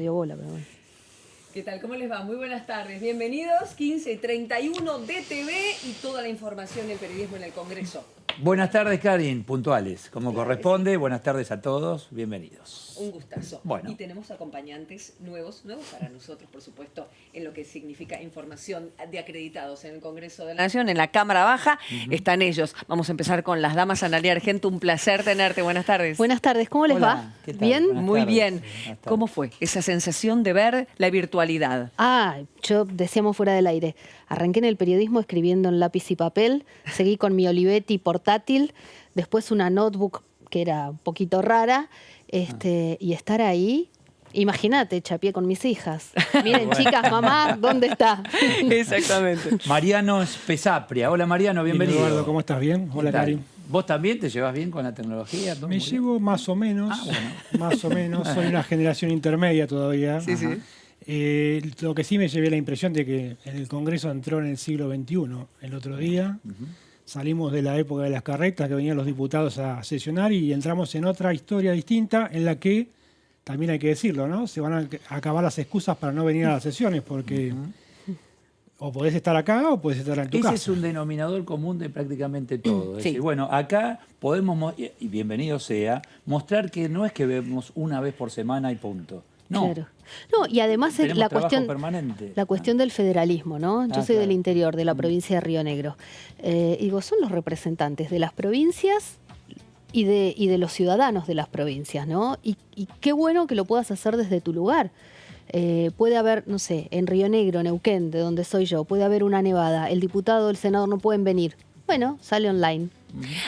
dio bola, pero bueno. ¿Qué tal? ¿Cómo les va? Muy buenas tardes. Bienvenidos, 15:31 de TV y toda la información del periodismo en el Congreso. Buenas tardes, Karin, puntuales, como corresponde. Buenas tardes a todos, bienvenidos. Un gustazo. Bueno. Y tenemos acompañantes nuevos para nosotros, por supuesto, en lo que significa información de acreditados en el Congreso de la Nación, en la Cámara Baja. Están ellos. Vamos a empezar con las damas. Analía Argento, un placer tenerte. Buenas tardes. Buenas tardes, ¿cómo les Hola, va? ¿qué tal? ¿Bien? Buenas Muy tardes. bien. Buenas tardes. ¿Cómo fue esa sensación de ver la virtualidad? Yo decíamos fuera del aire, arranqué en el periodismo escribiendo en lápiz y papel, seguí con mi Olivetti portátil, después una notebook que era un poquito rara, y estar ahí, imagínate, chapié con mis hijas. Miren, chicas, mamá, ¿dónde está? Exactamente. Mariano Spesapria. Hola Mariano, bienvenido. Eduardo, ¿cómo estás? ¿Bien? ¿Qué Hola, tal? Karin. ¿Vos también te llevas bien con la tecnología? ¿Todo Me muy bien? llevo más o menos, más o menos. Soy una generación intermedia todavía. Sí, sí. Lo que sí me llevé la impresión de que en el Congreso entró en el siglo XXI. El otro día salimos de la época de las carretas, que venían los diputados a sesionar, y entramos en otra historia distinta en la que, también hay que decirlo, ¿no? Se van a acabar las excusas para no venir a las sesiones, porque o podés estar acá o podés estar en tu Ese casa. es un denominador común de prácticamente todo. Es Sí. decir, bueno, acá podemos, y bienvenido sea, mostrar que no es que vemos una vez por semana y punto. No. Claro. No, y además Tenemos la trabajo cuestión, permanente. la cuestión del federalismo, ¿no? Yo soy claro. del interior, de la provincia de Río Negro. Y digo, son los representantes de las provincias y de los ciudadanos de las provincias, ¿no? Y qué bueno que lo puedas hacer desde tu lugar. Puede haber, no sé, en Río Negro, Neuquén, de donde soy yo, puede haber una nevada, el diputado, el senador no pueden venir. Bueno, sale online.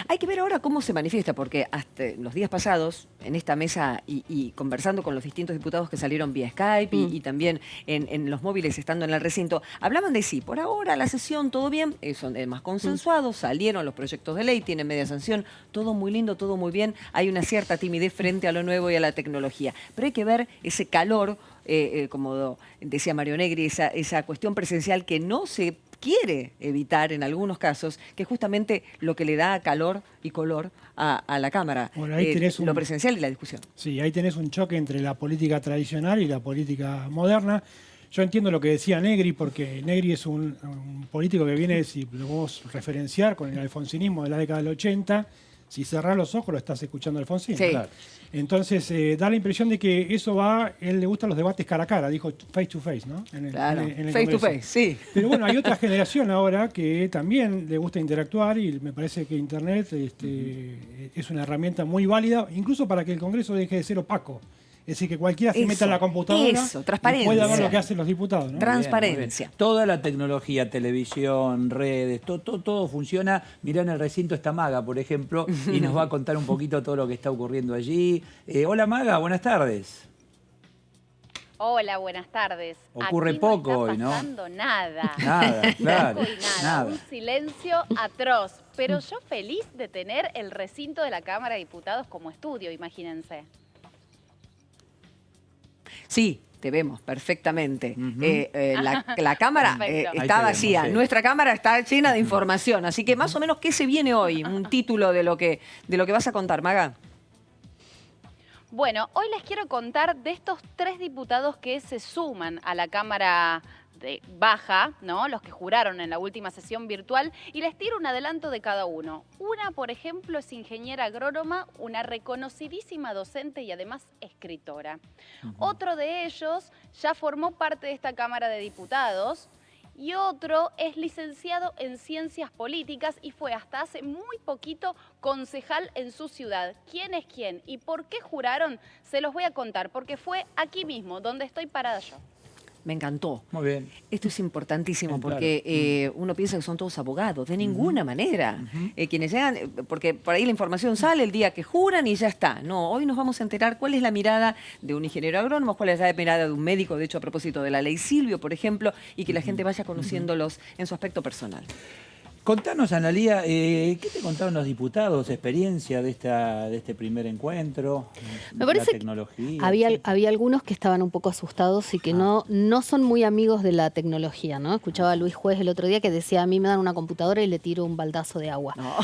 Hay que ver ahora cómo se manifiesta, porque hasta los días pasados, en esta mesa y conversando con los distintos diputados que salieron vía Skype y también en los móviles estando en el recinto, hablaban de sí, por ahora la sesión, todo bien, son más consensuados, salieron los proyectos de ley, tienen media sanción, todo muy lindo, todo muy bien, hay una cierta timidez frente a lo nuevo y a la tecnología, pero hay que ver ese calor, como decía Mario Negri, esa cuestión presencial que no se quiere evitar en algunos casos, que es justamente lo que le da calor y color a la Cámara, Bueno, ahí tenés lo presencial y la discusión. Sí, ahí tenés un choque entre la política tradicional y la política moderna. Yo entiendo lo que decía Negri, porque Negri es un político que viene, si lo vamos a referenciar, con el alfonsinismo de la década del 80. Si cerrás los ojos, lo estás escuchando a Alfonsín. Sí. Claro. Entonces, da la impresión de que eso él le gustan los debates cara a cara, dijo face to face, ¿no? Claro, en el face to Congreso. face, sí. Pero bueno, hay otra generación ahora que también le gusta interactuar, y me parece que Internet es una herramienta muy válida, incluso para que el Congreso deje de ser opaco. Es decir, que cualquiera se meta en la computadora y pueda ver lo que hacen los diputados, ¿no? Transparencia. Muy bien. Toda la tecnología, televisión, redes, todo funciona. Mirá, en el recinto está Maga, por ejemplo, y nos va a contar un poquito todo lo que está ocurriendo allí. Hola Maga, buenas tardes. Hola, buenas tardes. Ocurre Aquí poco no hoy, está ¿no? pasando nada. Nada, claro. Poco y nada. Un silencio atroz. Pero yo feliz de tener el recinto de la Cámara de Diputados como estudio, imagínense. Sí, te vemos perfectamente. La cámara Perfecto. Ahí está te vacía. vemos, sí. Nuestra cámara está llena de información. Así que más o menos, ¿qué se viene hoy? Un título de lo que vas a contar, Maga. Bueno, hoy les quiero contar de estos 3 diputados que se suman a la Cámara Baja, ¿no? Los que juraron en la última sesión virtual, y les tiro un adelanto de cada uno. Una, por ejemplo, es ingeniera agrónoma, una reconocidísima docente y además escritora. Otro de ellos ya formó parte de esta Cámara de Diputados, y otro es licenciado en Ciencias Políticas y fue hasta hace muy poquito concejal en su ciudad. ¿Quién es quién y por qué juraron? Se los voy a contar, porque fue aquí mismo, donde estoy parada yo. Me encantó. Muy bien. Esto es importantísimo Claro. porque uno piensa que son todos abogados. De ninguna manera. Quienes llegan, porque por ahí la información sale el día que juran y ya está. No, hoy nos vamos a enterar cuál es la mirada de un ingeniero agrónomo, cuál es la mirada de un médico, de hecho a propósito de la ley Silvio, por ejemplo, y que la gente vaya conociéndolos en su aspecto personal. Contanos, Analía, ¿qué te contaron los diputados? ¿Experiencia de este primer encuentro? Me parece la que tecnología. había algunos que estaban un poco asustados y que no son muy amigos de la tecnología, ¿no? Escuchaba a Luis Juez el otro día que decía, a mí me dan una computadora y le tiro un baldazo de agua. No.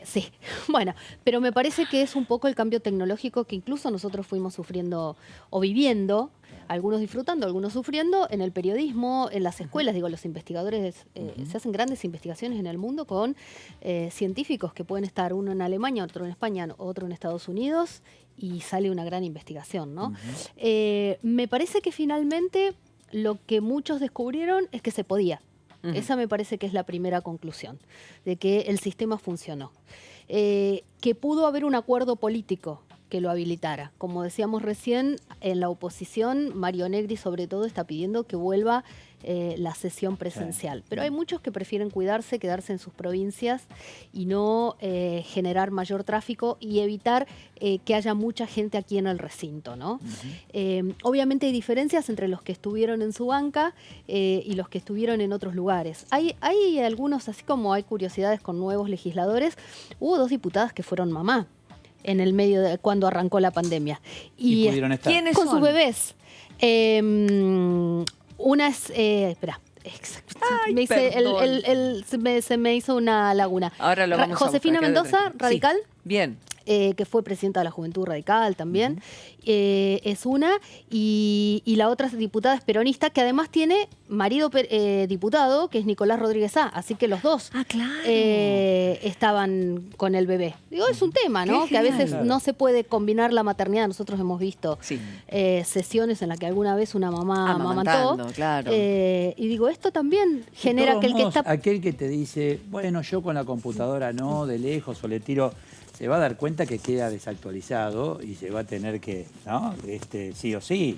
Sí, bueno, pero me parece que es un poco el cambio tecnológico que incluso nosotros fuimos sufriendo o viviendo algunos disfrutando, algunos sufriendo, en el periodismo, en las escuelas. Digo, los investigadores, se hacen grandes investigaciones en el mundo con científicos que pueden estar uno en Alemania, otro en España, otro en Estados Unidos, y sale una gran investigación, ¿no? Me parece que finalmente lo que muchos descubrieron es que se podía. Esa me parece que es la primera conclusión, de que el sistema funcionó. Que pudo haber un acuerdo político que lo habilitara. Como decíamos recién, en la oposición, Mario Negri sobre todo está pidiendo que vuelva la sesión presencial. Pero hay muchos que prefieren cuidarse, quedarse en sus provincias y no generar mayor tráfico y evitar que haya mucha gente aquí en el recinto, ¿no? Obviamente hay diferencias entre los que estuvieron en su banca y los que estuvieron en otros lugares. Hay algunos, así como hay curiosidades con nuevos legisladores, hubo 2 diputadas que fueron mamá en el medio de cuando arrancó la pandemia. Y pudieron estar. ¿Quiénes con son? sus bebés. Una es... espera. Ay, Me hice perdón. se me hizo una laguna. Ahora lo vamos a Josefina buscar, quédate Mendoza, tranquila. radical. Sí, bien. Que fue presidenta de la Juventud Radical también, es una, y la otra es diputada, es peronista, que además tiene marido diputado, que es Nicolás Rodríguez A, así que los dos Claro. estaban con el bebé. Digo, es un tema, ¿no? Qué Que a veces genial. no se puede combinar la maternidad. Nosotros hemos visto Sí. sesiones en las que alguna vez una mamá amamantó. Amamantando, claro. Y digo, esto también genera De que todos el que modos, está... aquel que te dice, bueno, yo con la computadora no, de lejos, o le tiro, se va a dar cuenta que queda desactualizado y se va a tener que, ¿no? Sí o sí,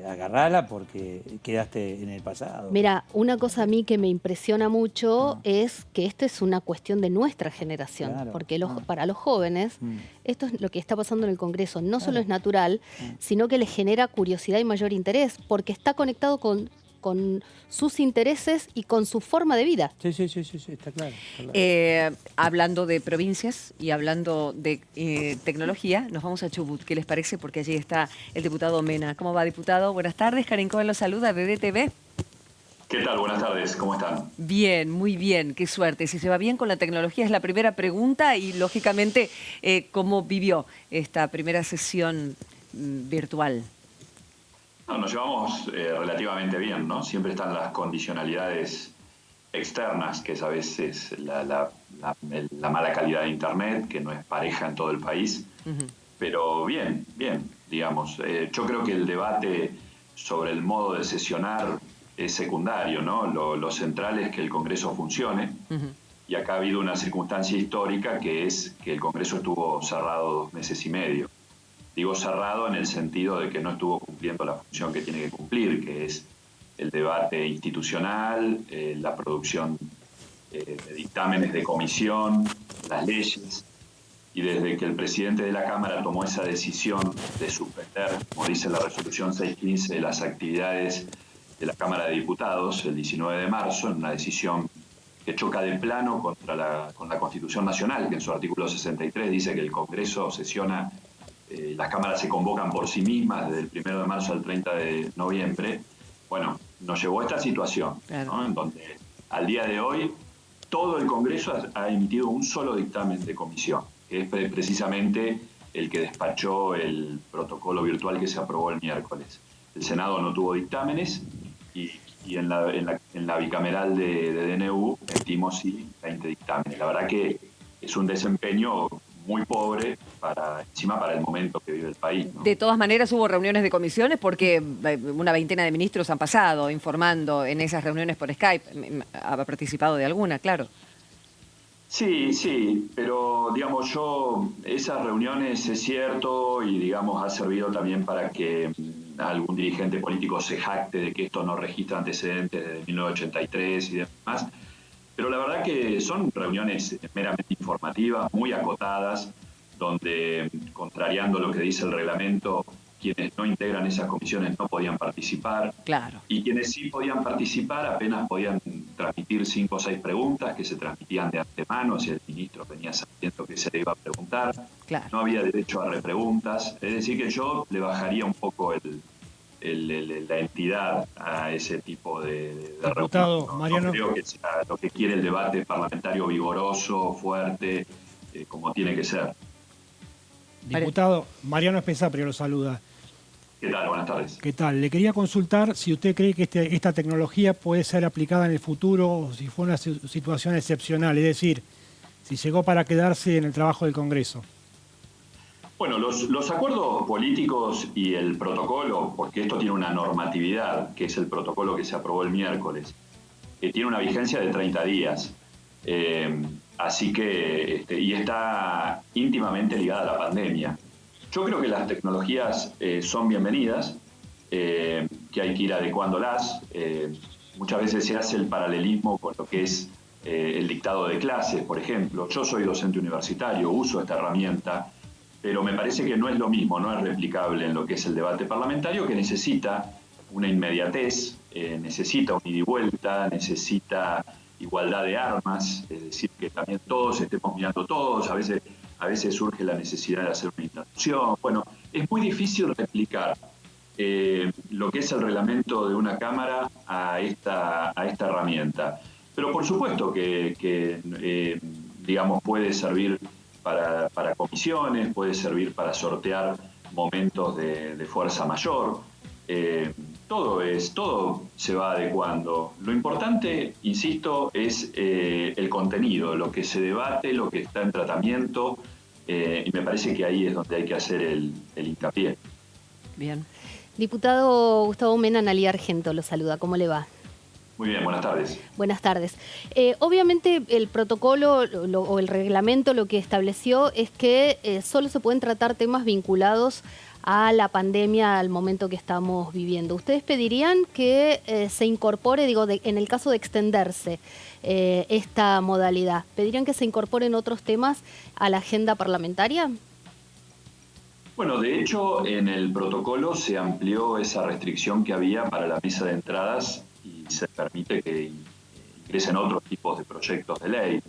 agarrarla porque quedaste en el pasado. Mira, una cosa a mí que me impresiona mucho es que esto es una cuestión de nuestra generación, Claro. porque para los jóvenes esto es lo que está pasando en el Congreso. No solo es natural, sino que les genera curiosidad y mayor interés, porque está conectado con sus intereses y con su forma de vida. Sí, está claro. Está claro. Hablando de provincias y hablando de tecnología, nos vamos a Chubut. ¿Qué les parece? Porque allí está el diputado Mena. ¿Cómo va, diputado? Buenas tardes. Karen Cohen los saluda de DTV. ¿Qué tal? Buenas tardes, ¿cómo están? Bien, muy bien. Qué suerte. Si se va bien con la tecnología es la primera pregunta y, lógicamente, ¿cómo vivió esta primera sesión virtual? No, nos llevamos relativamente bien, ¿no? Siempre están las condicionalidades externas, que es a veces la mala calidad de Internet, que no es pareja en todo el país. Pero bien, digamos. Yo creo que el debate sobre el modo de sesionar es secundario, ¿no? Lo central es que el Congreso funcione. Y acá ha habido una circunstancia histórica que es que el Congreso estuvo cerrado 2 meses y medio. Digo cerrado en el sentido de que no estuvo cumpliendo la función que tiene que cumplir, que es el debate institucional, la producción de dictámenes de comisión, las leyes. Y desde que el presidente de la Cámara tomó esa decisión de suspender, como dice la resolución 615, las actividades de la Cámara de Diputados el 19 de marzo, en una decisión que choca de plano con la Constitución Nacional, que en su artículo 63 dice que el Congreso sesiona, las cámaras se convocan por sí mismas desde el 1 de marzo al 30 de noviembre. Bueno, nos llevó a esta situación, Claro. ¿no? En donde al día de hoy todo el Congreso ha emitido un solo dictamen de comisión, que es precisamente el que despachó el protocolo virtual que se aprobó el miércoles. El Senado no tuvo dictámenes y en la bicameral de DNU emitimos sí 20 dictámenes. La verdad que es un desempeño muy pobre encima para el momento que vive el país, ¿no? De todas maneras, hubo reuniones de comisiones porque una veintena de ministros han pasado informando en esas reuniones por Skype. ¿Ha participado de alguna? Claro. Sí, pero digamos esas reuniones es cierto y digamos ha servido también para que algún dirigente político se jacte de que esto no registra antecedentes de 1983 y demás. Pero la verdad que son reuniones meramente informativas, muy acotadas, donde, contrariando lo que dice el reglamento, quienes no integran esas comisiones no podían participar. Claro. Y quienes sí podían participar apenas podían transmitir 5 o 6 preguntas que se transmitían de antemano, si el ministro venía sabiendo que se le iba a preguntar. Claro. No había derecho a repreguntas. Es decir, que yo le bajaría un poco la entidad a ese tipo de Diputado reunión. Mariano. No creo que sea lo que quiere el debate parlamentario vigoroso, fuerte, como tiene que ser. Diputado Mariano Espesaprio lo saluda. ¿Qué tal? Buenas tardes. ¿Qué tal? Le quería consultar si usted cree que esta tecnología puede ser aplicada en el futuro o si fue una situación excepcional, es decir, si llegó para quedarse en el trabajo del Congreso. Bueno, los acuerdos políticos y el protocolo, porque esto tiene una normatividad, que es el protocolo que se aprobó el miércoles, que tiene una vigencia de 30 días. Así que, y está íntimamente ligada a la pandemia. Yo creo que las tecnologías son bienvenidas, que hay que ir adecuándolas. Muchas veces se hace el paralelismo con lo que es el dictado de clases, por ejemplo. Yo soy docente universitario, uso esta herramienta, pero me parece que no es lo mismo, no es replicable en lo que es el debate parlamentario, que necesita una inmediatez, necesita un ida y vuelta, necesita igualdad de armas, es decir, que también todos estemos mirando todos, a veces surge la necesidad de hacer una introducción. Bueno, es muy difícil replicar lo que es el reglamento de una Cámara a esta herramienta. Pero por supuesto que digamos, puede servir para comisiones, puede servir para sortear momentos de fuerza mayor. Todo se va adecuando. Lo importante, insisto, es el contenido, lo que se debate, lo que está en tratamiento, y me parece que ahí es donde hay que hacer el hincapié. Bien. Diputado Gustavo Mena, Analía Argento lo saluda. ¿Cómo le va? Muy bien, buenas tardes. Buenas tardes. Obviamente el protocolo o el reglamento lo que estableció es que solo se pueden tratar temas vinculados a la pandemia al momento que estamos viviendo. ¿Ustedes pedirían que se incorpore, en el caso de extenderse esta modalidad, pedirían que se incorporen otros temas a la agenda parlamentaria? Bueno, de hecho, en el protocolo se amplió esa restricción que había para la mesa de entradas y se permite que ingresen otros tipos de proyectos de ley.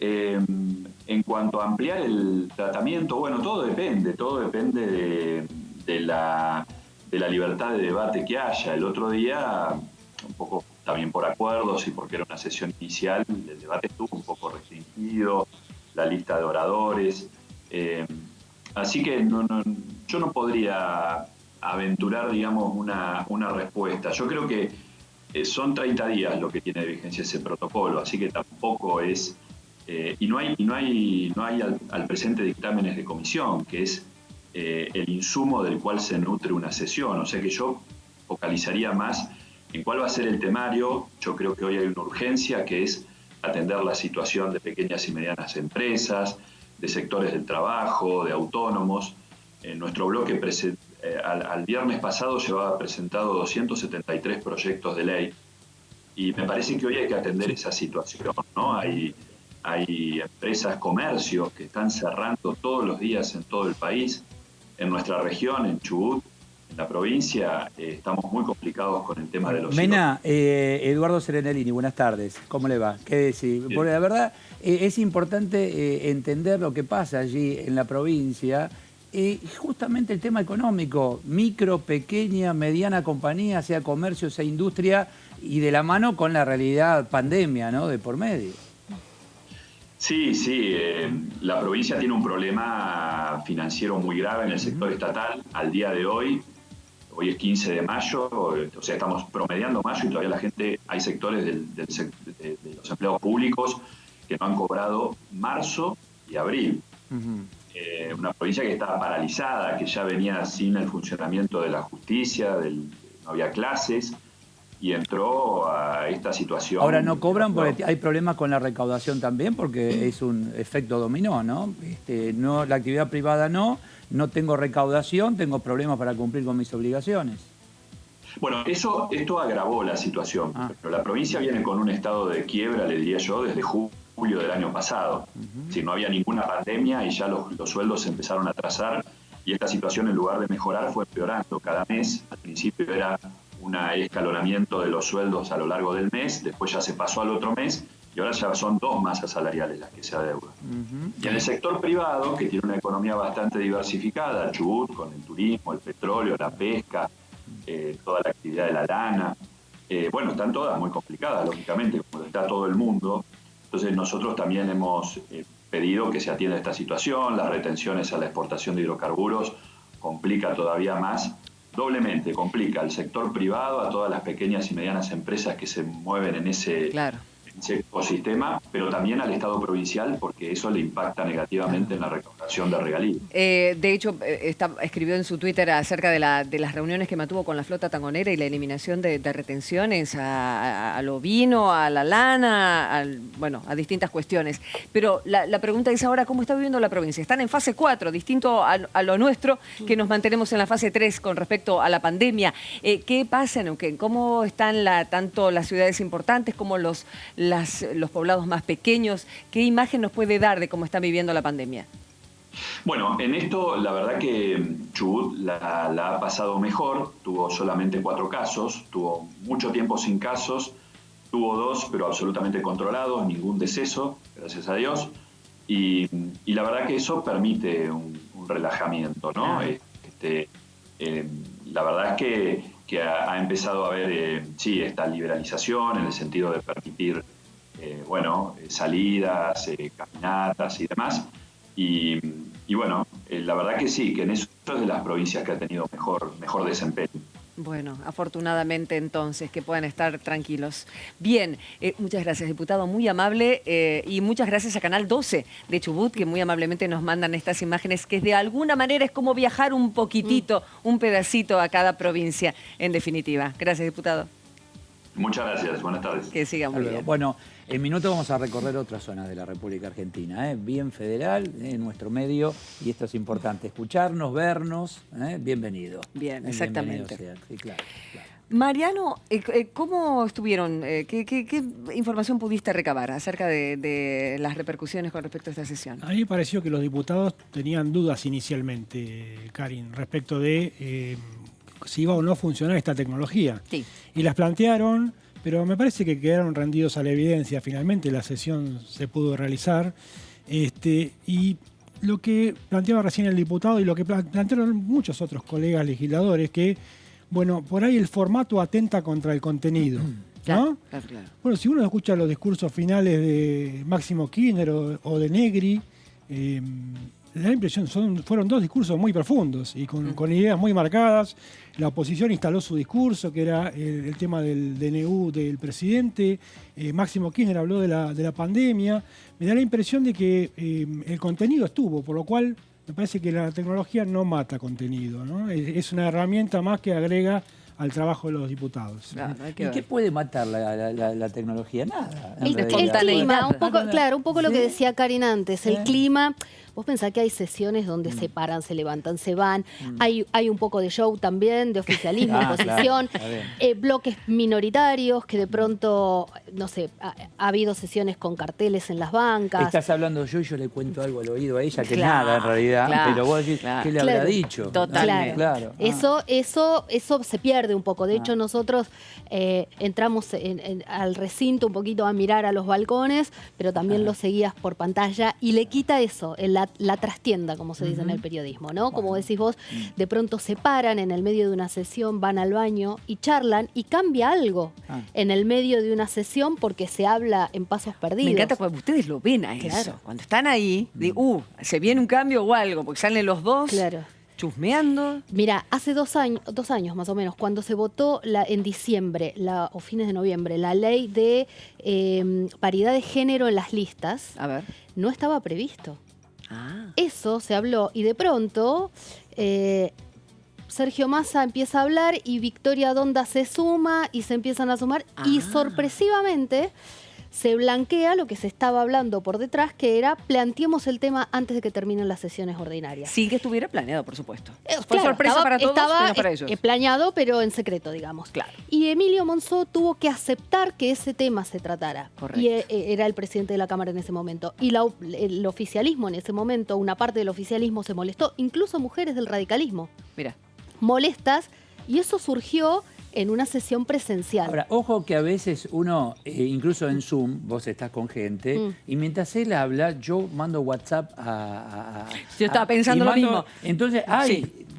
En cuanto a ampliar el tratamiento, bueno, todo depende de la libertad de debate que haya. El otro día, un poco también por acuerdos y porque era una sesión inicial, el debate estuvo un poco restringido, la lista de oradores. Así que yo no podría aventurar, digamos, una respuesta. Yo creo que son 30 días lo que tiene de vigencia ese protocolo, así que tampoco es... y no hay al presente dictámenes de comisión, que es el insumo del cual se nutre una sesión. O sea que yo focalizaría más en cuál va a ser el temario. Yo creo que hoy hay una urgencia, que es atender la situación de pequeñas y medianas empresas, de sectores del trabajo, de autónomos. Nuestro bloque al viernes pasado llevaba presentado 273 proyectos de ley y me parece que hoy hay que atender esa situación, ¿no? Hay empresas, comercios que están cerrando todos los días en todo el país. En nuestra región, en Chubut, en la provincia, estamos muy complicados con el tema de los... Mena, Eduardo Serenellini, buenas tardes. ¿Cómo le va? ¿Qué decir? Porque la verdad es importante entender lo que pasa allí en la provincia. Justamente el tema económico, micro, pequeña, mediana compañía, sea comercio, sea industria, y de la mano con la realidad pandemia, ¿no? De por medio. Sí, la provincia tiene un problema financiero muy grave en el sector estatal. Al día de hoy es 15 de mayo, o sea, estamos promediando mayo y todavía hay sectores de los empleados públicos que no han cobrado marzo y abril. Una provincia que estaba paralizada, que ya venía sin el funcionamiento de la justicia, no había clases, y entró a esta situación. Ahora no cobran porque hay problemas con la recaudación también, porque es un efecto dominó, ¿no? La actividad privada no tengo recaudación, tengo problemas para cumplir con mis obligaciones. Bueno, esto agravó la situación, pero la provincia viene con un estado de quiebra, le diría yo, desde julio del año pasado. Si no había ninguna pandemia y ya los sueldos se empezaron a atrasar y esta situación, en lugar de mejorar, fue empeorando cada mes. Al principio era un escalonamiento de los sueldos a lo largo del mes, después ya se pasó al otro mes y ahora ya son 2 masas salariales las que se adeudan. Y en el sector privado, que tiene una economía bastante diversificada, Chubut, con el turismo, el petróleo, la pesca, toda la actividad de la lana, están todas muy complicadas, lógicamente, como está todo el mundo. Entonces nosotros también hemos pedido que se atienda esta situación. Las retenciones a la exportación de hidrocarburos complica todavía más doblemente complica al sector privado, a todas las pequeñas y medianas empresas que se mueven en ese ecosistema, pero también al Estado provincial, porque eso le impacta negativamente en la recaudación de regalías. De hecho, escribió en su Twitter acerca de las reuniones que mantuvo con la flota tangonera y la eliminación de retenciones al ovino, a la lana, a distintas cuestiones. Pero la pregunta es ahora, ¿cómo está viviendo la provincia? Están en fase 4, distinto a lo nuestro, que nos mantenemos en la fase 3 con respecto a la pandemia. ¿Qué pasa en Neuquén? ¿Cómo están tanto las ciudades importantes como los poblados más pequeños? ¿Qué imagen nos puede dar de cómo están viviendo la pandemia? Bueno, en esto la verdad que Chubut la ha pasado mejor, tuvo solamente 4 casos, tuvo mucho tiempo sin casos, tuvo 2 pero absolutamente controlados, ningún deceso, gracias a Dios, y la verdad que eso permite un relajamiento, ¿no? La verdad es que ha empezado a haber, esta liberalización en el sentido de permitir salidas, caminatas y demás. Y bueno, la verdad que sí, que en eso es de las provincias que ha tenido mejor desempeño. Bueno, afortunadamente entonces, que puedan estar tranquilos. Bien, muchas gracias, diputado, muy amable, y muchas gracias a Canal 12 de Chubut, que muy amablemente nos mandan estas imágenes, que de alguna manera es como viajar un poquitito, un pedacito a cada provincia, en definitiva. Gracias, diputado. Muchas gracias, buenas tardes. Que siga muy bien. Bueno, en minutos vamos a recorrer otra zona de la República Argentina, bien federal, en nuestro medio, y esto es importante, escucharnos, vernos, bienvenido. Bien, exactamente. Bienvenido sea. Sí, claro. Mariano, ¿cómo estuvieron? ¿Qué información pudiste recabar acerca de las repercusiones con respecto a esta sesión? A mí me pareció que los diputados tenían dudas inicialmente, Karin, respecto de si iba o no a funcionar esta tecnología. Sí. Y las plantearon, pero me parece que quedaron rendidos a la evidencia. Finalmente la sesión se pudo realizar. Y lo que planteaba recién el diputado y lo que plantearon muchos otros colegas legisladores, que, bueno, por ahí el formato atenta contra el contenido, ¿no? Claro. Bueno, si uno escucha los discursos finales de Máximo Kirchner o de Negri, da la impresión, fueron 2 discursos muy profundos y con ideas muy marcadas. La oposición instaló su discurso, que era el tema del DNU del presidente. Máximo Kirchner habló de la pandemia. Me da la impresión de que el contenido estuvo, por lo cual me parece que la tecnología no mata contenido, ¿no? Es una herramienta más que agrega al trabajo de los diputados. Claro, ¿Y qué puede matar la tecnología? Nada. El clima, un poco lo que decía Karin antes, el clima. Vos pensás que hay sesiones donde se paran, se levantan, se van, hay un poco de show también, de oficialismo, oposición, bloques minoritarios que de pronto, no sé, ha habido sesiones con carteles en las bancas. Estás hablando yo y yo le cuento algo al oído a ella, que nada en realidad, pero vos decís, ¿qué le habrá dicho? Totalmente. Claro. Eso se pierde un poco. De hecho, nosotros entramos al recinto un poquito a mirar a los balcones, pero también lo seguías por pantalla y le quita eso, la trastienda, como se dice en el periodismo, ¿no? Como decís vos, de pronto se paran en el medio de una sesión, van al baño y charlan y cambia algo en el medio de una sesión porque se habla en pasos perdidos. Me encanta cuando ustedes lo ven a eso. Cuando están ahí, se viene un cambio o algo, porque salen los dos chusmeando. Mira, hace 2 años más o menos, cuando se votó en diciembre o fines de noviembre la ley de paridad de género en las listas, no estaba previsto. Eso se habló y de pronto Sergio Massa empieza a hablar y Victoria Donda se suma y se empiezan a sumar y sorpresivamente se blanquea lo que se estaba hablando por detrás, que era planteemos el tema antes de que terminen las sesiones ordinarias. Sin que estuviera planeado, por supuesto. Fue sorpresa para todos, estaba para ellos. Planeado, pero en secreto, digamos. Claro. Y Emilio Monzó tuvo que aceptar que ese tema se tratara. Correcto. Y era el presidente de la Cámara en ese momento. Y el oficialismo en ese momento, una parte del oficialismo se molestó, incluso mujeres del radicalismo. Mira. Molestas, y eso surgió en una sesión presencial. Ahora, ojo que a veces uno, incluso en Zoom, vos estás con gente, y mientras él habla, yo mando WhatsApp Yo estaba pensando lo mismo. Entonces,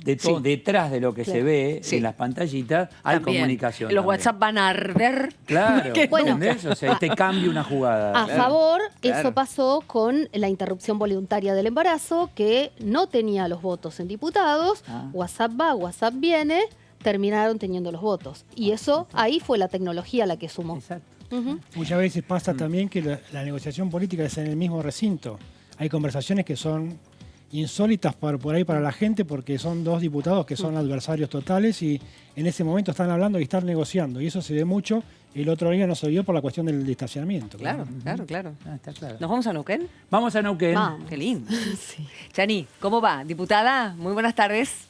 de todo, Sí. detrás de lo que se Claro. ve Sí. en las pantallitas, hay También. comunicación. Los también. WhatsApp van a arder. Claro, Bueno. ¿entendés? O sea, te cambia una jugada. A favor, claro. eso pasó con la interrupción voluntaria del embarazo, que no tenía los votos en diputados. Ah. WhatsApp va, WhatsApp viene, terminaron teniendo los votos. Y eso, ahí fue la tecnología la que sumó. Exacto. Ujú. Muchas veces pasa también que la negociación política es en el mismo recinto. Hay conversaciones que son insólitas por ahí para la gente porque son dos diputados que son adversarios totales y en ese momento están hablando y están negociando. Y eso se ve mucho. El otro día no se vio por la cuestión del estacionamiento. Claro, claro. Ah, está claro. ¿Nos vamos a Neuquén? Vamos a Neuquén. Vamos. Qué lindo. Sí. Chani, ¿cómo va? Diputada, muy buenas tardes.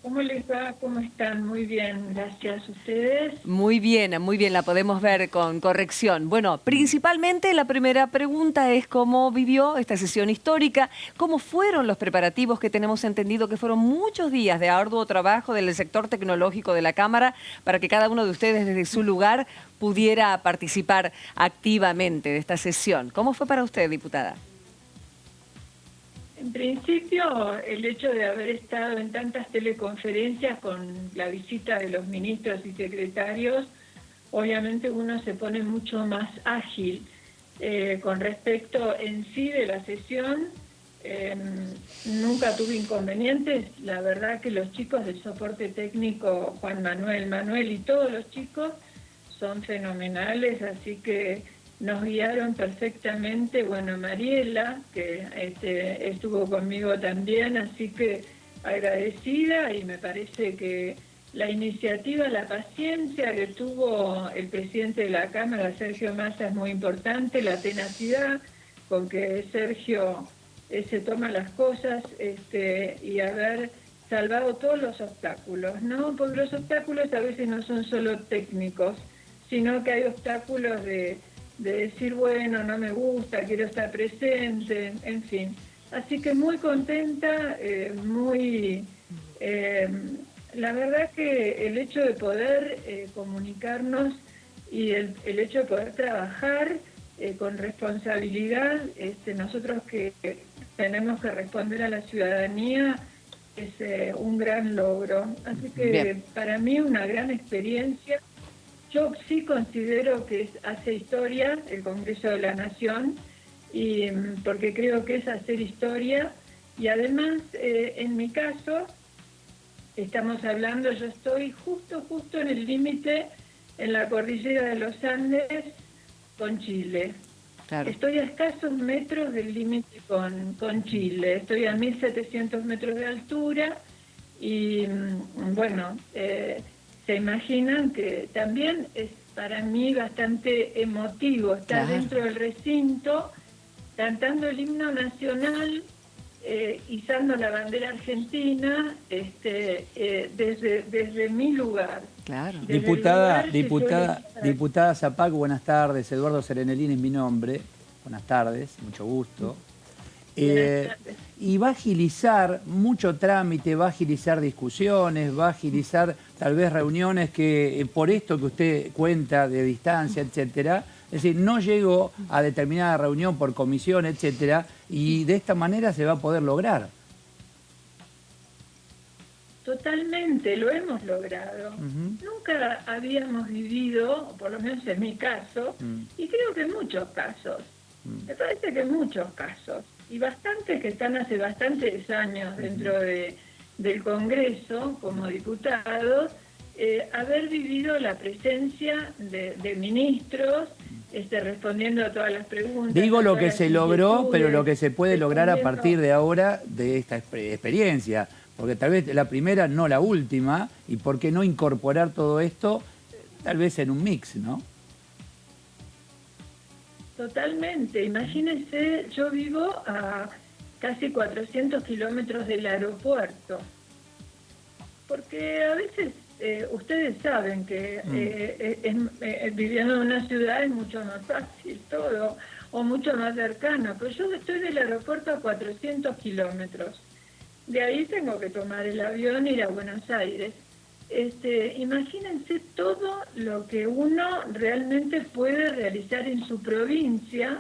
¿Cómo les va? ¿Cómo están? Muy bien, gracias. ¿Ustedes? Muy bien, la podemos ver con corrección. Bueno, principalmente la primera pregunta es cómo vivió esta sesión histórica, cómo fueron los preparativos, que tenemos entendido que fueron muchos días de arduo trabajo del sector tecnológico de la Cámara para que cada uno de ustedes desde su lugar pudiera participar activamente de esta sesión. ¿Cómo fue para usted, diputada? En principio, el hecho de haber estado en tantas teleconferencias con la visita de los ministros y secretarios, obviamente uno se pone mucho más ágil con respecto en sí de la sesión. Nunca tuve inconvenientes. La verdad que los chicos del soporte técnico, Juan Manuel y todos los chicos son fenomenales, así que nos guiaron perfectamente. Bueno, Mariela, que estuvo conmigo también, así que agradecida, y me parece que la iniciativa, la paciencia que tuvo el presidente de la Cámara, Sergio Massa, es muy importante, la tenacidad con que Sergio se toma las cosas y haber salvado todos los obstáculos, ¿no? Porque los obstáculos a veces no son solo técnicos, sino que hay obstáculos de decir, bueno, no me gusta, quiero estar presente, en fin. Así que muy contenta, la verdad que el hecho de poder comunicarnos y el hecho de poder trabajar con responsabilidad, nosotros que tenemos que responder a la ciudadanía, es un gran logro. Así que Bien. para mí una gran experiencia. Yo sí considero que hace historia el Congreso de la Nación, y porque creo que es hacer historia, y además, en mi caso, estamos hablando, yo estoy justo en el límite, en la cordillera de los Andes, con Chile. Claro. Estoy a escasos metros del límite con Chile, estoy a 1.700 metros de altura, y bueno, se imaginan que también es para mí bastante emotivo estar Claro. dentro del recinto, cantando el himno nacional, izando la bandera argentina, desde mi lugar. Claro. Desde el Diputada, lugar que yo elegí. diputada Zapac, buenas tardes. Eduardo Serenelín es mi nombre. Buenas tardes, mucho gusto. Buenas tardes. Y va a agilizar mucho trámite, va a agilizar discusiones, va a agilizar tal vez reuniones que por esto que usted cuenta de distancia, etcétera, es decir, no llego a determinada reunión por comisión, etcétera, y de esta manera se va a poder lograr. Totalmente, lo hemos logrado. Nunca habíamos vivido, o por lo menos en mi caso, y creo que en muchos casos, me parece que en muchos casos, y bastantes que están hace bastantes años dentro del Congreso como diputados, haber vivido la presencia de ministros respondiendo a todas las preguntas. Digo a lo todas que las se logró, pero inquietudes, lo que se puede lograr a respondiendo- partir de ahora de esta experiencia. Porque tal vez la primera, no la última, y por qué no incorporar todo esto, tal vez en un mix, ¿no? Totalmente. Imagínense, yo vivo a casi 400 kilómetros del aeropuerto. Porque a veces ustedes saben que viviendo en una ciudad es mucho más fácil todo, o mucho más cercano. Pero yo estoy del aeropuerto a 400 kilómetros. De ahí tengo que tomar el avión e ir a Buenos Aires. Imagínense todo lo que uno realmente puede realizar en su provincia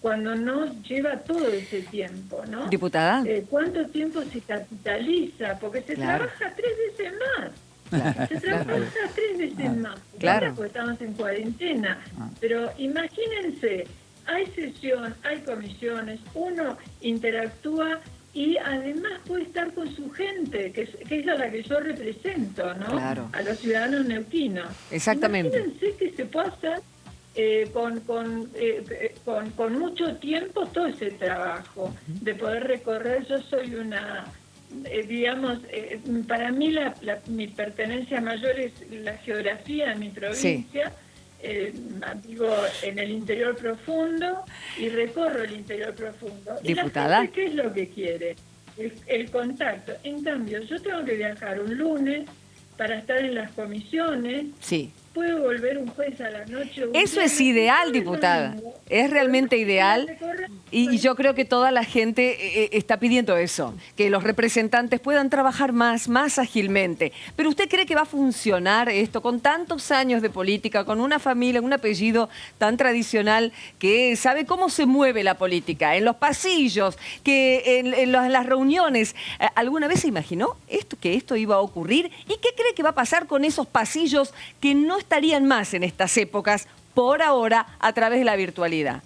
cuando nos lleva todo ese tiempo, ¿no? Diputada. ¿Cuánto tiempo se capitaliza? Porque se trabaja 3 veces más. Se trabaja 3 veces más. Claro. Ahora, pues estamos en cuarentena. Pero imagínense, hay sesión, hay comisiones, uno interactúa y además puede estar con su gente, que es a la que yo represento, ¿no? Claro. A los ciudadanos neuquinos. Exactamente. Imagínense que se puede hacer con mucho tiempo todo ese trabajo de poder recorrer. Yo soy una, digamos, para mí mi pertenencia mayor es la geografía de mi provincia. Vivo en el interior profundo y recorro el interior profundo. Diputada. ¿Y la gente qué es lo que quiere? El contacto. En cambio, yo tengo que viajar un lunes para estar en las comisiones. Sí. Puedo volver un jueves a la noche. Eso es ideal, diputada. Es realmente ideal. Y yo creo que toda la gente está pidiendo eso, que los representantes puedan trabajar más ágilmente. Pero ¿usted cree que va a funcionar esto con tantos años de política, con una familia, un apellido tan tradicional que sabe cómo se mueve la política, en los pasillos, que en las reuniones? ¿Alguna vez se imaginó que esto iba a ocurrir? ¿Y qué cree que va a pasar con esos pasillos que no estarían más en estas épocas, por ahora, a través de la virtualidad?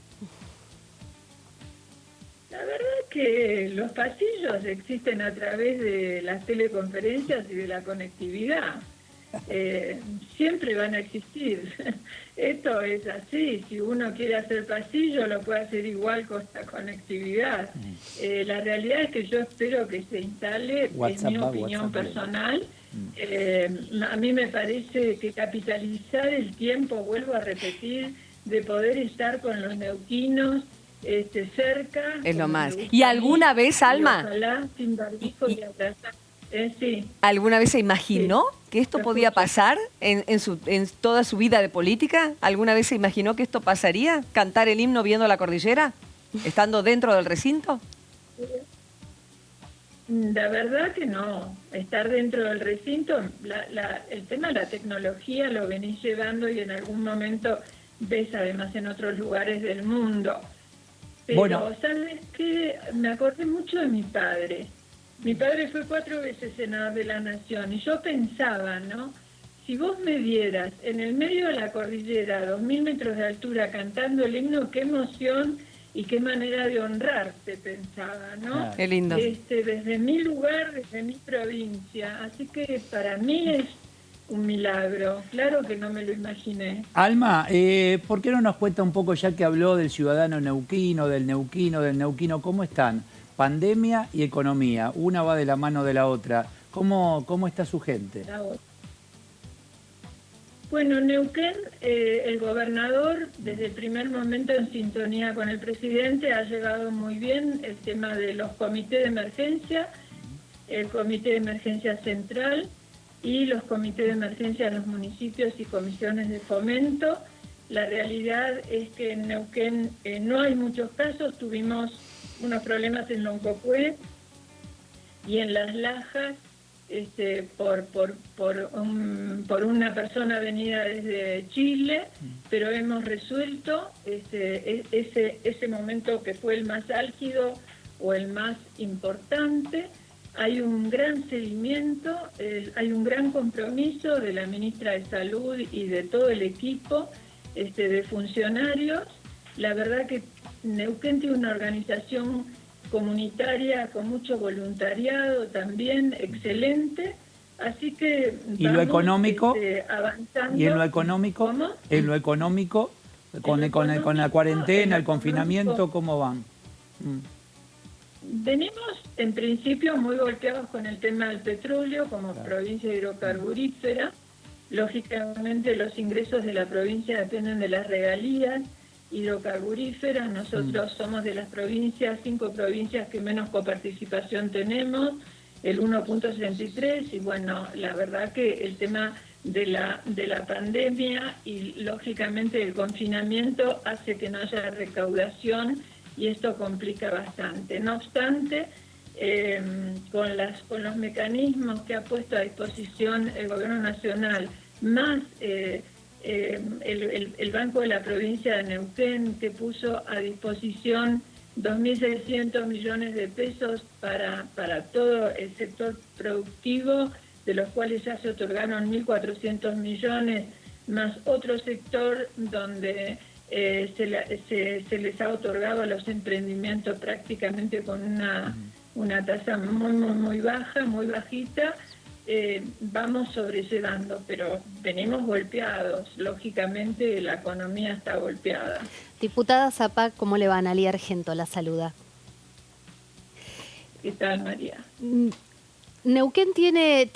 La verdad que los pasillos existen a través de las teleconferencias y de la conectividad. Siempre van a existir. Esto es así. Si uno quiere hacer pasillo, lo puede hacer igual con la conectividad. La realidad es que yo espero que se instale, es mi opinión personal. A mí me parece que capitalizar el tiempo, vuelvo a repetir, de poder estar con los neuquinos cerca. Es lo más. ¿Y alguna vez, Alma? Ojalá, sin barbijo y abrazar. Sí. ¿Alguna vez se imaginó que esto podía pasar en toda su vida de política? ¿Alguna vez se imaginó que esto pasaría? ¿Cantar el himno viendo la cordillera? ¿Estando dentro del recinto? La verdad que no. Estar dentro del recinto, el tema de la tecnología lo venís llevando y en algún momento ves además en otros lugares del mundo. Pero, bueno, ¿sabes qué? Me acordé mucho de mi padre. Mi padre fue 4 veces senador de la Nación y yo pensaba, ¿no? Si vos me vieras en el medio de la cordillera, a 2000 metros de altura, cantando el himno, qué emoción y qué manera de honrarte, pensaba, ¿no? Qué lindo. Desde mi lugar, desde mi provincia. Así que para mí es un milagro. Claro que no me lo imaginé. Alma, ¿por qué no nos cuenta un poco, ya que habló del ciudadano neuquino, del neuquino, cómo están? Pandemia y economía, una va de la mano de la otra. ¿Cómo está su gente? Bueno, Neuquén, el gobernador, desde el primer momento en sintonía con el presidente, ha llevado muy bien el tema de los comités de emergencia, el comité de emergencia central y los comités de emergencia de los municipios y comisiones de fomento. La realidad es que en Neuquén no hay muchos casos, tuvimos unos problemas en Loncopué y en Las Lajas, por una persona venida desde Chile, pero hemos resuelto ese momento que fue el más álgido o el más importante. Hay un gran seguimiento, hay un gran compromiso de la ministra de Salud y de todo el equipo de funcionarios. La verdad que Neuquén tiene una organización comunitaria con mucho voluntariado también, excelente. Así que ¿y lo económico? Avanzando. ¿Y en lo económico? ¿Cómo? En lo económico, con la cuarentena, el confinamiento, ¿cómo van? Venimos en principio muy golpeados con el tema del petróleo como provincia hidrocarburífera. Lógicamente los ingresos de la provincia dependen de las regalías hidrocarburíferas. Nosotros somos de las 5 provincias que menos coparticipación tenemos, el 1.63, y bueno, la verdad que el tema de la pandemia y lógicamente el confinamiento hace que no haya recaudación y esto complica bastante. No obstante, con los mecanismos que ha puesto a disposición el Gobierno Nacional, más el Banco de la Provincia de Neuquén, que puso a disposición 2.600 millones de pesos para todo el sector productivo, de los cuales ya se otorgaron 1.400 millones, más otro sector donde se les ha otorgado a los emprendimientos prácticamente con una tasa muy baja, muy bajita. Vamos sobrellevando, pero venimos golpeados. Lógicamente la economía está golpeada. Diputada Zapag, ¿cómo le va? Analía Argento la saluda. ¿Qué tal, María? Neuquén tiene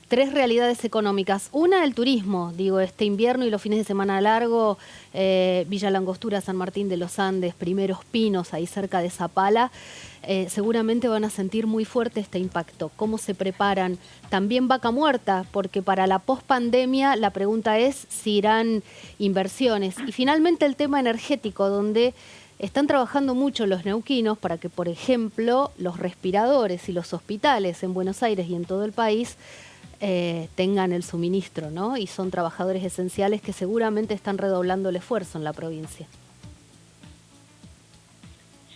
3 realidades económicas. Una, el turismo, digo, este invierno y los fines de semana largo, Villa Langostura, San Martín de los Andes, Primeros Pinos, ahí cerca de Zapala, seguramente van a sentir muy fuerte este impacto. ¿Cómo se preparan? También Vaca Muerta, porque para la pospandemia la pregunta es si irán inversiones. Y finalmente el tema energético, donde están trabajando mucho los neuquinos para que, por ejemplo, los respiradores y los hospitales en Buenos Aires y en todo el país tengan el suministro, ¿no? Y son trabajadores esenciales que seguramente están redoblando el esfuerzo en la provincia.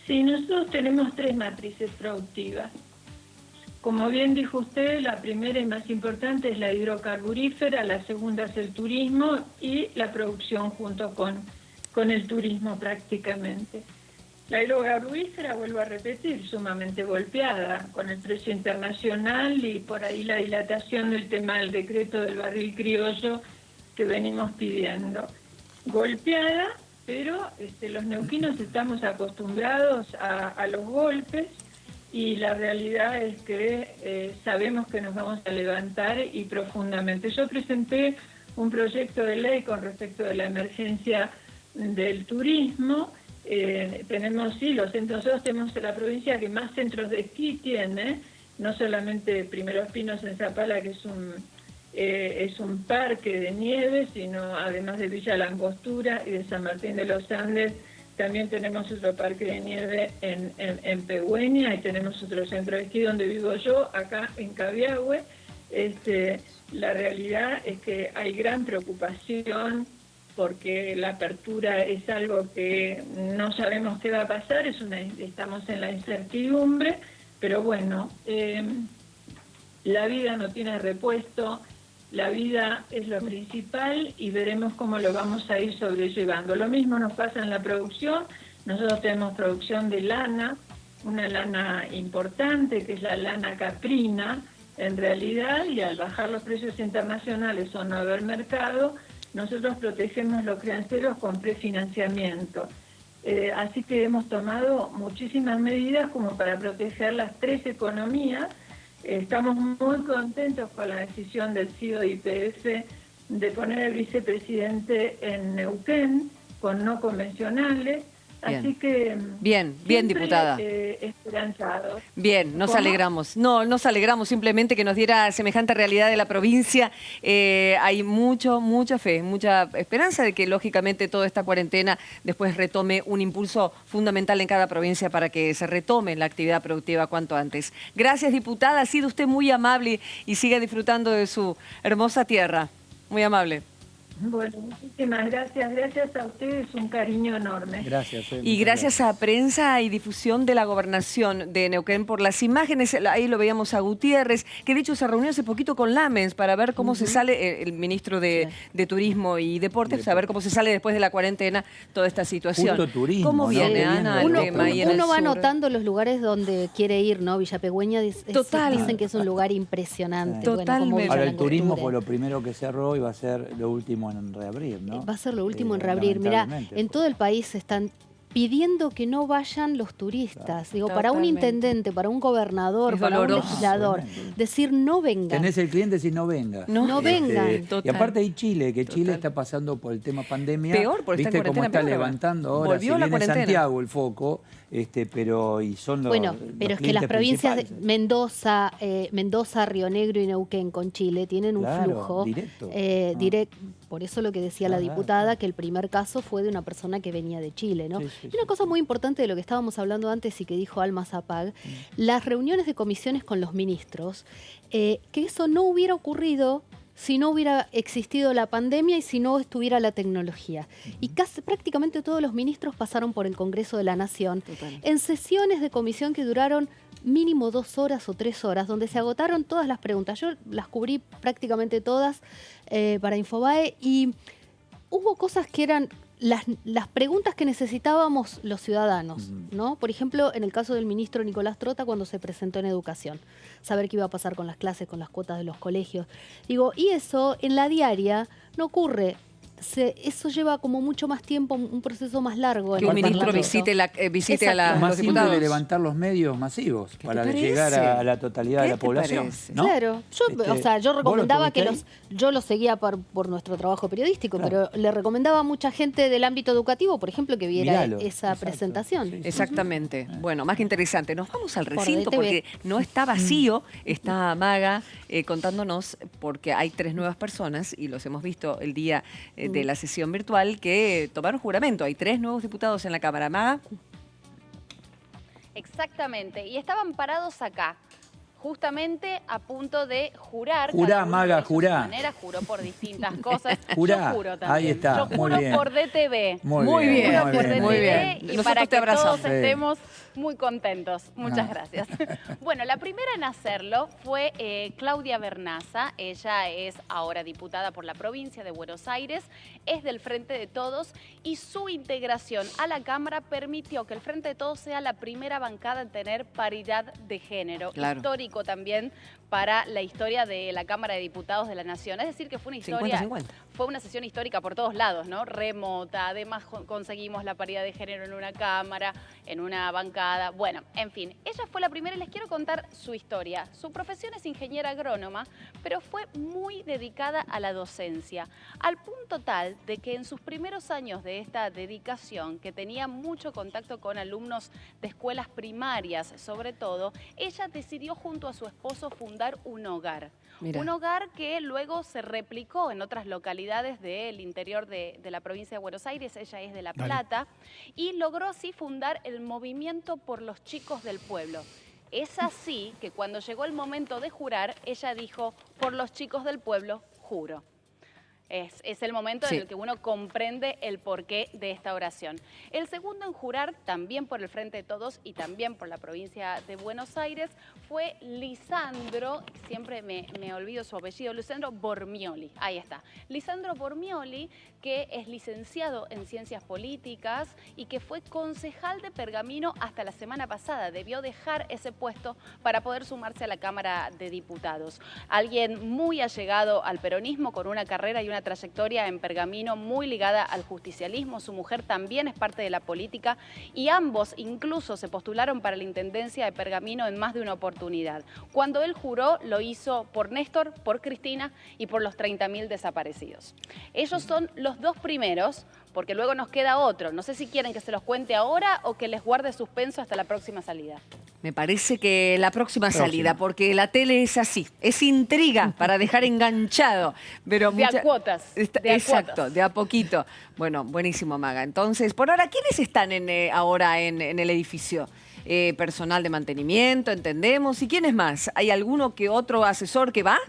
Sí, nosotros tenemos 3 matrices productivas. Como bien dijo usted, la primera y más importante es la hidrocarburífera, la segunda es el turismo y la producción junto con el turismo prácticamente. La hidrocarburífera, vuelvo a repetir, sumamente golpeada con el precio internacional y por ahí la dilatación del tema del decreto del barril criollo que venimos pidiendo. Golpeada, pero los neuquinos estamos acostumbrados a los golpes y la realidad es que sabemos que nos vamos a levantar y profundamente. Yo presenté un proyecto de ley con respecto de la emergencia del turismo. Tenemos, sí, nosotros tenemos la provincia que más centros de esquí tiene, no solamente Primeros Pinos en Zapala, que es un parque de nieve, sino además de Villa Langostura y de San Martín de los Andes, también tenemos otro parque de nieve en Pegüeña y tenemos otro centro de esquí donde vivo yo, acá en Cabiahue. La realidad es que hay gran preocupación porque la apertura es algo que no sabemos qué va a pasar, estamos en la incertidumbre, pero bueno, la vida no tiene repuesto, la vida es lo principal y veremos cómo lo vamos a ir sobrellevando. Lo mismo nos pasa en la producción. Nosotros tenemos producción de lana, una lana importante que es la lana caprina en realidad, y al bajar los precios internacionales o no haber mercado, nosotros protegemos los crianceros con prefinanciamiento. Así que hemos tomado muchísimas medidas como para proteger las 3 economías. Estamos muy contentos con la decisión del CEO de YPF de poner el vicepresidente en Neuquén con no convencionales. Bien. Así que bien, diputada. Esperanzados. Bien, nos ¿Cómo? alegramos. No, nos alegramos simplemente que nos diera semejante realidad de la provincia. Hay mucha fe, mucha esperanza de que lógicamente toda esta cuarentena después retome un impulso fundamental en cada provincia para que se retome la actividad productiva cuanto antes. Gracias, diputada. Ha sido usted muy amable y siga disfrutando de su hermosa tierra. Muy amable. Bueno, muchísimas gracias. Gracias a ustedes, un cariño enorme. Gracias. Y gracias a Prensa y Difusión de la Gobernación de Neuquén por las imágenes. Ahí lo veíamos a Gutiérrez, que de hecho se reunió hace poquito con Lamens para ver cómo se sale, el ministro de Turismo y Deportes, a ver cómo se sale después de la cuarentena toda esta situación. Punto turismo, ¿Cómo ¿no? viene, Qué Ana, bien, el tema ahí en el Uno va sur? anotando los lugares donde quiere ir, ¿no? Villa Pegüeña Total. dicen que es un lugar impresionante. Totalmente. Como Villa Ahora, el Langostura. turismo fue lo primero que cerró y va a ser lo último en reabrir, ¿no? Va a ser lo último en reabrir. Mirá, lamentablemente, en todo el país se están pidiendo que no vayan los turistas. Digo, para un Totalmente. intendente, para un gobernador, Es para un doloroso. legislador, Tremendo. decir no vengan. Tenés el cliente si no venga. No vengan. Y Total. aparte hay Chile, que Chile Total. está pasando por el tema pandemia. Peor, porque está en ¿Viste cómo cuarentena, está peor ahora. levantando ahora? Volvió Si la viene cuarentena. Santiago el foco, pero y son los Bueno, los pero es que las clientes provincias de principales. Mendoza, Río Negro y Neuquén con Chile tienen un Claro, flujo directo. por eso lo que decía la Claro, diputada, claro. que el primer caso fue de una persona que venía de Chile, ¿no? Sí, sí, y una sí. cosa muy importante de lo que estábamos hablando antes y que dijo Alma Zapag, las reuniones de comisiones con los ministros, que eso no hubiera ocurrido si no hubiera existido la pandemia y si no estuviera la tecnología. Y prácticamente todos los ministros pasaron por el Congreso de la Nación Total. en sesiones de comisión que duraron mínimo 2 horas o 3 horas, donde se agotaron todas las preguntas. Yo las cubrí prácticamente todas para Infobae y hubo cosas que eran las preguntas que necesitábamos los ciudadanos, ¿no? Por ejemplo, en el caso del ministro Nicolás Trota, cuando se presentó en Educación, saber qué iba a pasar con las clases, con las cuotas de los colegios. Digo, y eso en la diaria no ocurre. Eso lleva como mucho más tiempo, un proceso más largo. Que en un el ministro Parlamento. visite a Es los más simple diputados. de levantar los medios masivos ¿Qué te para parece? llegar a la totalidad de ¿Qué la te población. parece? ¿no? Claro, yo, yo ¿vos lo recomendaba que tuviste yo lo seguía por nuestro trabajo periodístico, Claro. pero le recomendaba a mucha gente del ámbito educativo, por ejemplo, que viera Míralo, esa exacto, presentación. sí, sí. Exactamente. Bueno, más que interesante. Nos vamos al Por recinto DTV. porque no está vacío. Está Maga contándonos, porque hay 3 nuevas personas, y los hemos visto el día de la sesión virtual, que tomaron juramento. Hay 3 nuevos diputados en la Cámara. Maga. Exactamente, y estaban parados acá, justamente a punto de jurar. Jurá, cada uno Maga, de ellos a su jurá. manera, juró por distintas cosas. Jurá, Yo juro también. ahí está, Yo muy juro bien. por DTV. Muy bien, Juro muy por bien, DTV muy bien. y Nosotros para te que abrazamos. todos Sí. estemos muy contentos. Muchas Ah. gracias. Bueno, la primera en hacerlo fue Claudia Bernaza. Ella es ahora diputada por la provincia de Buenos Aires, es del Frente de Todos y su integración a la Cámara permitió que el Frente de Todos sea la primera bancada en tener paridad de género. Claro. Histórico también para la historia de la Cámara de Diputados de la Nación. Es decir, que fue una historia... 50-50. Fue una sesión histórica por todos lados, ¿no? Remota, además conseguimos la paridad de género en una cámara, en una bancada. Bueno, en fin, ella fue la primera y les quiero contar su historia. Su profesión es ingeniera agrónoma, pero fue muy dedicada a la docencia, al punto tal de que en sus primeros años de esta dedicación, que tenía mucho contacto con alumnos de escuelas primarias, sobre todo, ella decidió junto a su esposo fundar un hogar. Mira. Un hogar que luego se replicó en otras localidades del interior de la provincia de Buenos Aires. Ella es de La Dale. Plata y logró así fundar el Movimiento por los Chicos del Pueblo. Es así que cuando llegó el momento de jurar, ella dijo, por los chicos del pueblo, juro. Es el momento Sí. en el que uno comprende el porqué de esta oración. El segundo en jurar, también por el Frente de Todos y también por la provincia de Buenos Aires, fue Lisandro, siempre me olvido su apellido, Lisandro Bormioli. Ahí está. Lisandro Bormioli, que es licenciado en Ciencias Políticas y que fue concejal de Pergamino hasta la semana pasada. Debió dejar ese puesto para poder sumarse a la Cámara de Diputados. Alguien muy allegado al peronismo, con una carrera y una trayectoria en Pergamino muy ligada al justicialismo. Su mujer también es parte de la política y ambos incluso se postularon para la intendencia de Pergamino en más de una oportunidad. Cuando él juró, lo hizo por Néstor, por Cristina y por los 30.000 desaparecidos. Ellos son los 2 primeros, porque luego nos queda otro. No sé si quieren que se los cuente ahora o que les guarde suspenso hasta la próxima salida. Me parece que la próxima salida, porque la tele es así, es intriga para dejar enganchado. Pero De a cuotas, de a Exacto, cuotas. de a poquito. Bueno, buenísimo, Maga. Entonces, por ahora, ¿quiénes están ahora en el edificio? Personal de mantenimiento, entendemos. ¿Y quiénes más? ¿Hay alguno que otro asesor que va?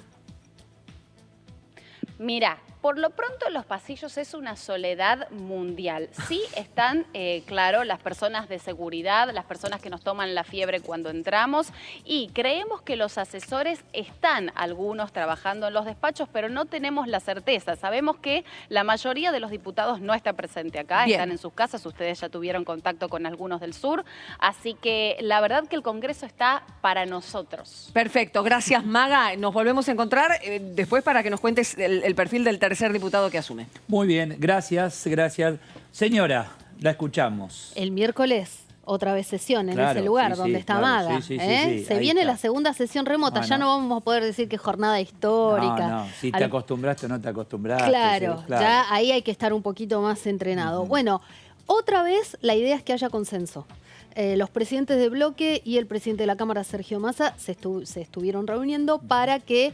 Mira, por lo pronto los pasillos es una soledad mundial. Sí están, claro, las personas de seguridad, las personas que nos toman la fiebre cuando entramos y creemos que los asesores están algunos trabajando en los despachos, pero no tenemos la certeza. Sabemos que la mayoría de los diputados no está presente acá, Bien. están en sus casas, ustedes ya tuvieron contacto con algunos del sur, así que la verdad que el Congreso está para nosotros. Perfecto, gracias, Maga. Nos volvemos a encontrar después para que nos cuentes el perfil del tercer diputado que asume. Muy bien, gracias, gracias. Señora, la escuchamos. El miércoles, otra vez sesión en Claro, ese lugar sí, donde sí, está claro, Maga. sí, sí, ¿eh? sí, Se ahí viene está. la segunda sesión remota, No, ya no no. vamos a poder decir que es jornada histórica. No, si te acostumbraste o no te acostumbraste. Claro, sí, ya ahí hay que estar un poquito más entrenado. Bueno, otra vez la idea es que haya consenso. los presidentes de bloque y el presidente de la Cámara, Sergio Massa, se estuvieron reuniendo para que,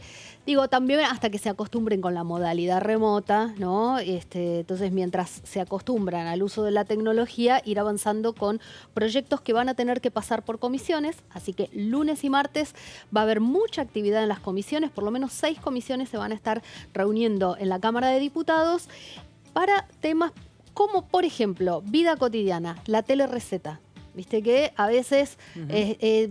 también hasta que se acostumbren con la modalidad remota, ¿no? Entonces, mientras se acostumbran al uso de la tecnología, ir avanzando con proyectos que van a tener que pasar por comisiones. Así que lunes y martes va a haber mucha actividad en las comisiones, por lo menos 6 comisiones se van a estar reuniendo en la Cámara de Diputados para temas como, por ejemplo, vida cotidiana, la telereceta. Viste que a veces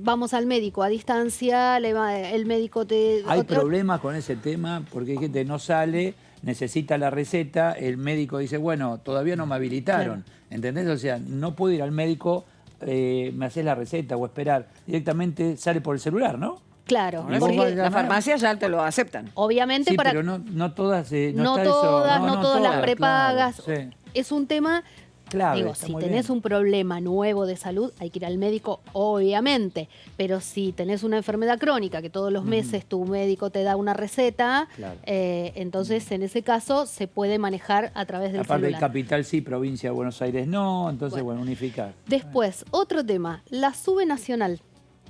vamos al médico a distancia, el médico te... Hay problemas con ese tema porque hay gente que no sale, necesita la receta, el médico dice, bueno, todavía no me habilitaron, ¿entendés? O sea, no puedo ir al médico, me haces la receta o esperar, directamente sale por el celular, ¿no? Claro, porque las farmacias ya te lo aceptan. Obviamente, sí, pero no todas, no todas las prepagas. Claro, sí. Es un tema... Claro, si tenés un problema nuevo de salud, hay que ir al médico, obviamente. Pero si tenés una enfermedad crónica, que todos los meses tu médico te da una receta, entonces en ese caso se puede manejar a través del Aparte celular. capital sí, provincia de Buenos Aires no, entonces bueno, unificar. Después, otro tema, la SUBE nacional.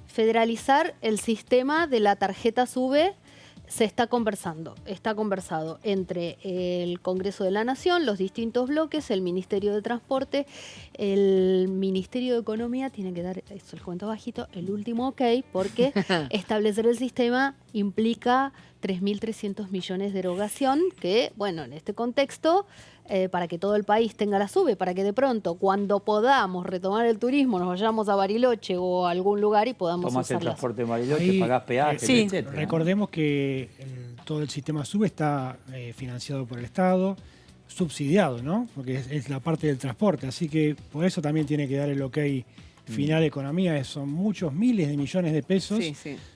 Federalizar el sistema de la tarjeta SUBE. Está conversado entre el Congreso de la Nación, los distintos bloques, el Ministerio de Transporte, el Ministerio de Economía, tiene que dar, eso les cuento bajito, el último ok, porque establecer el sistema implica 3.300 millones de erogación, que, bueno, en este contexto, para que todo el país tenga la SUBE, para que de pronto, cuando podamos retomar el turismo, nos vayamos a Bariloche o a algún lugar y podamos tomás el usar la transporte en Bariloche, pagás peajes, etc. Recordemos que todo el sistema SUBE está financiado por el Estado, subsidiado, ¿no? Porque es la parte del transporte, así que por eso también tiene que dar el ok final de economía, son muchos miles de millones de pesos,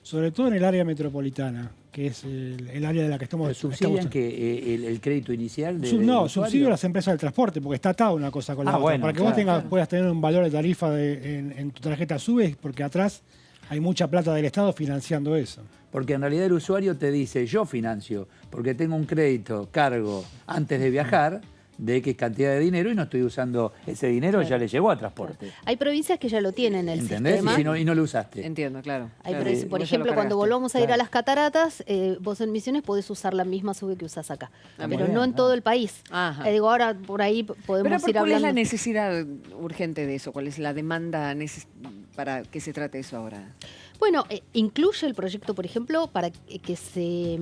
sobre todo en el área metropolitana, que es el área de la que estamos... ¿Subsidian que el crédito inicial? No, subsidio a las empresas del transporte, porque está atado una cosa con la otra. Bueno, para que vos puedas tener un valor de tarifa en tu tarjeta SUBE, porque atrás hay mucha plata del Estado financiando eso. Porque en realidad el usuario te dice, yo financio, porque tengo un crédito, cargo, antes de viajar, de X cantidad de dinero y no estoy usando ese dinero, ya le llegó a transporte. Hay provincias que ya lo tienen el ¿entendés? sistema. Y no lo usaste. Entiendo, claro. Por ejemplo, cuando volvamos a ir a las cataratas, vos en Misiones podés usar la misma SUBE que usás acá. Pero no en todo el país. Ahora por ahí podemos ir hablando. ¿Cuál es la necesidad urgente de eso? ¿Cuál es la demanda para que se trate eso ahora? Bueno, incluye el proyecto, por ejemplo, para que se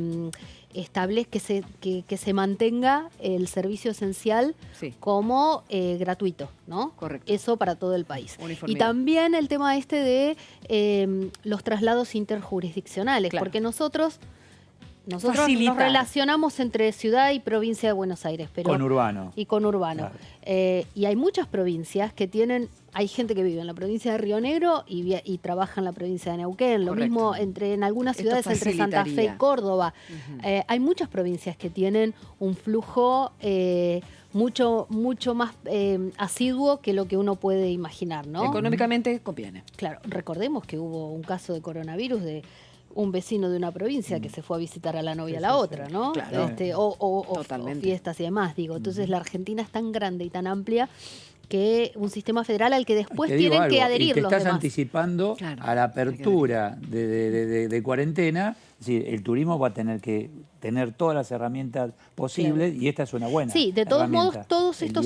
establezca, que se mantenga el servicio esencial como gratuito, ¿no? Correcto. Eso para todo el país. Uniformidad. Y también el tema de los traslados interjurisdiccionales, porque nosotros nos relacionamos entre ciudad y provincia de Buenos Aires. Pero, conurbano. Y conurbano. Claro. Y hay muchas provincias que tienen... Hay gente que vive en la provincia de Río Negro y trabaja en la provincia de Neuquén. Lo mismo en algunas ciudades entre Santa Fe y Córdoba. Hay muchas provincias que tienen un flujo mucho más asiduo que lo que uno puede imaginar, ¿no? Económicamente conviene. Claro, recordemos que hubo un caso de coronavirus de un vecino de una provincia que se fue a visitar a la novia a la otra, ¿no? Claro. O fiestas y demás, digo. Entonces la Argentina es tan grande y tan amplia que un sistema federal al que después tienen que adherir los demás. Y te estás anticipando a la apertura de cuarentena. Es decir, el turismo va a tener que tener todas las herramientas posibles y esta es una buena Sí, de todos herramienta. modos, todos estos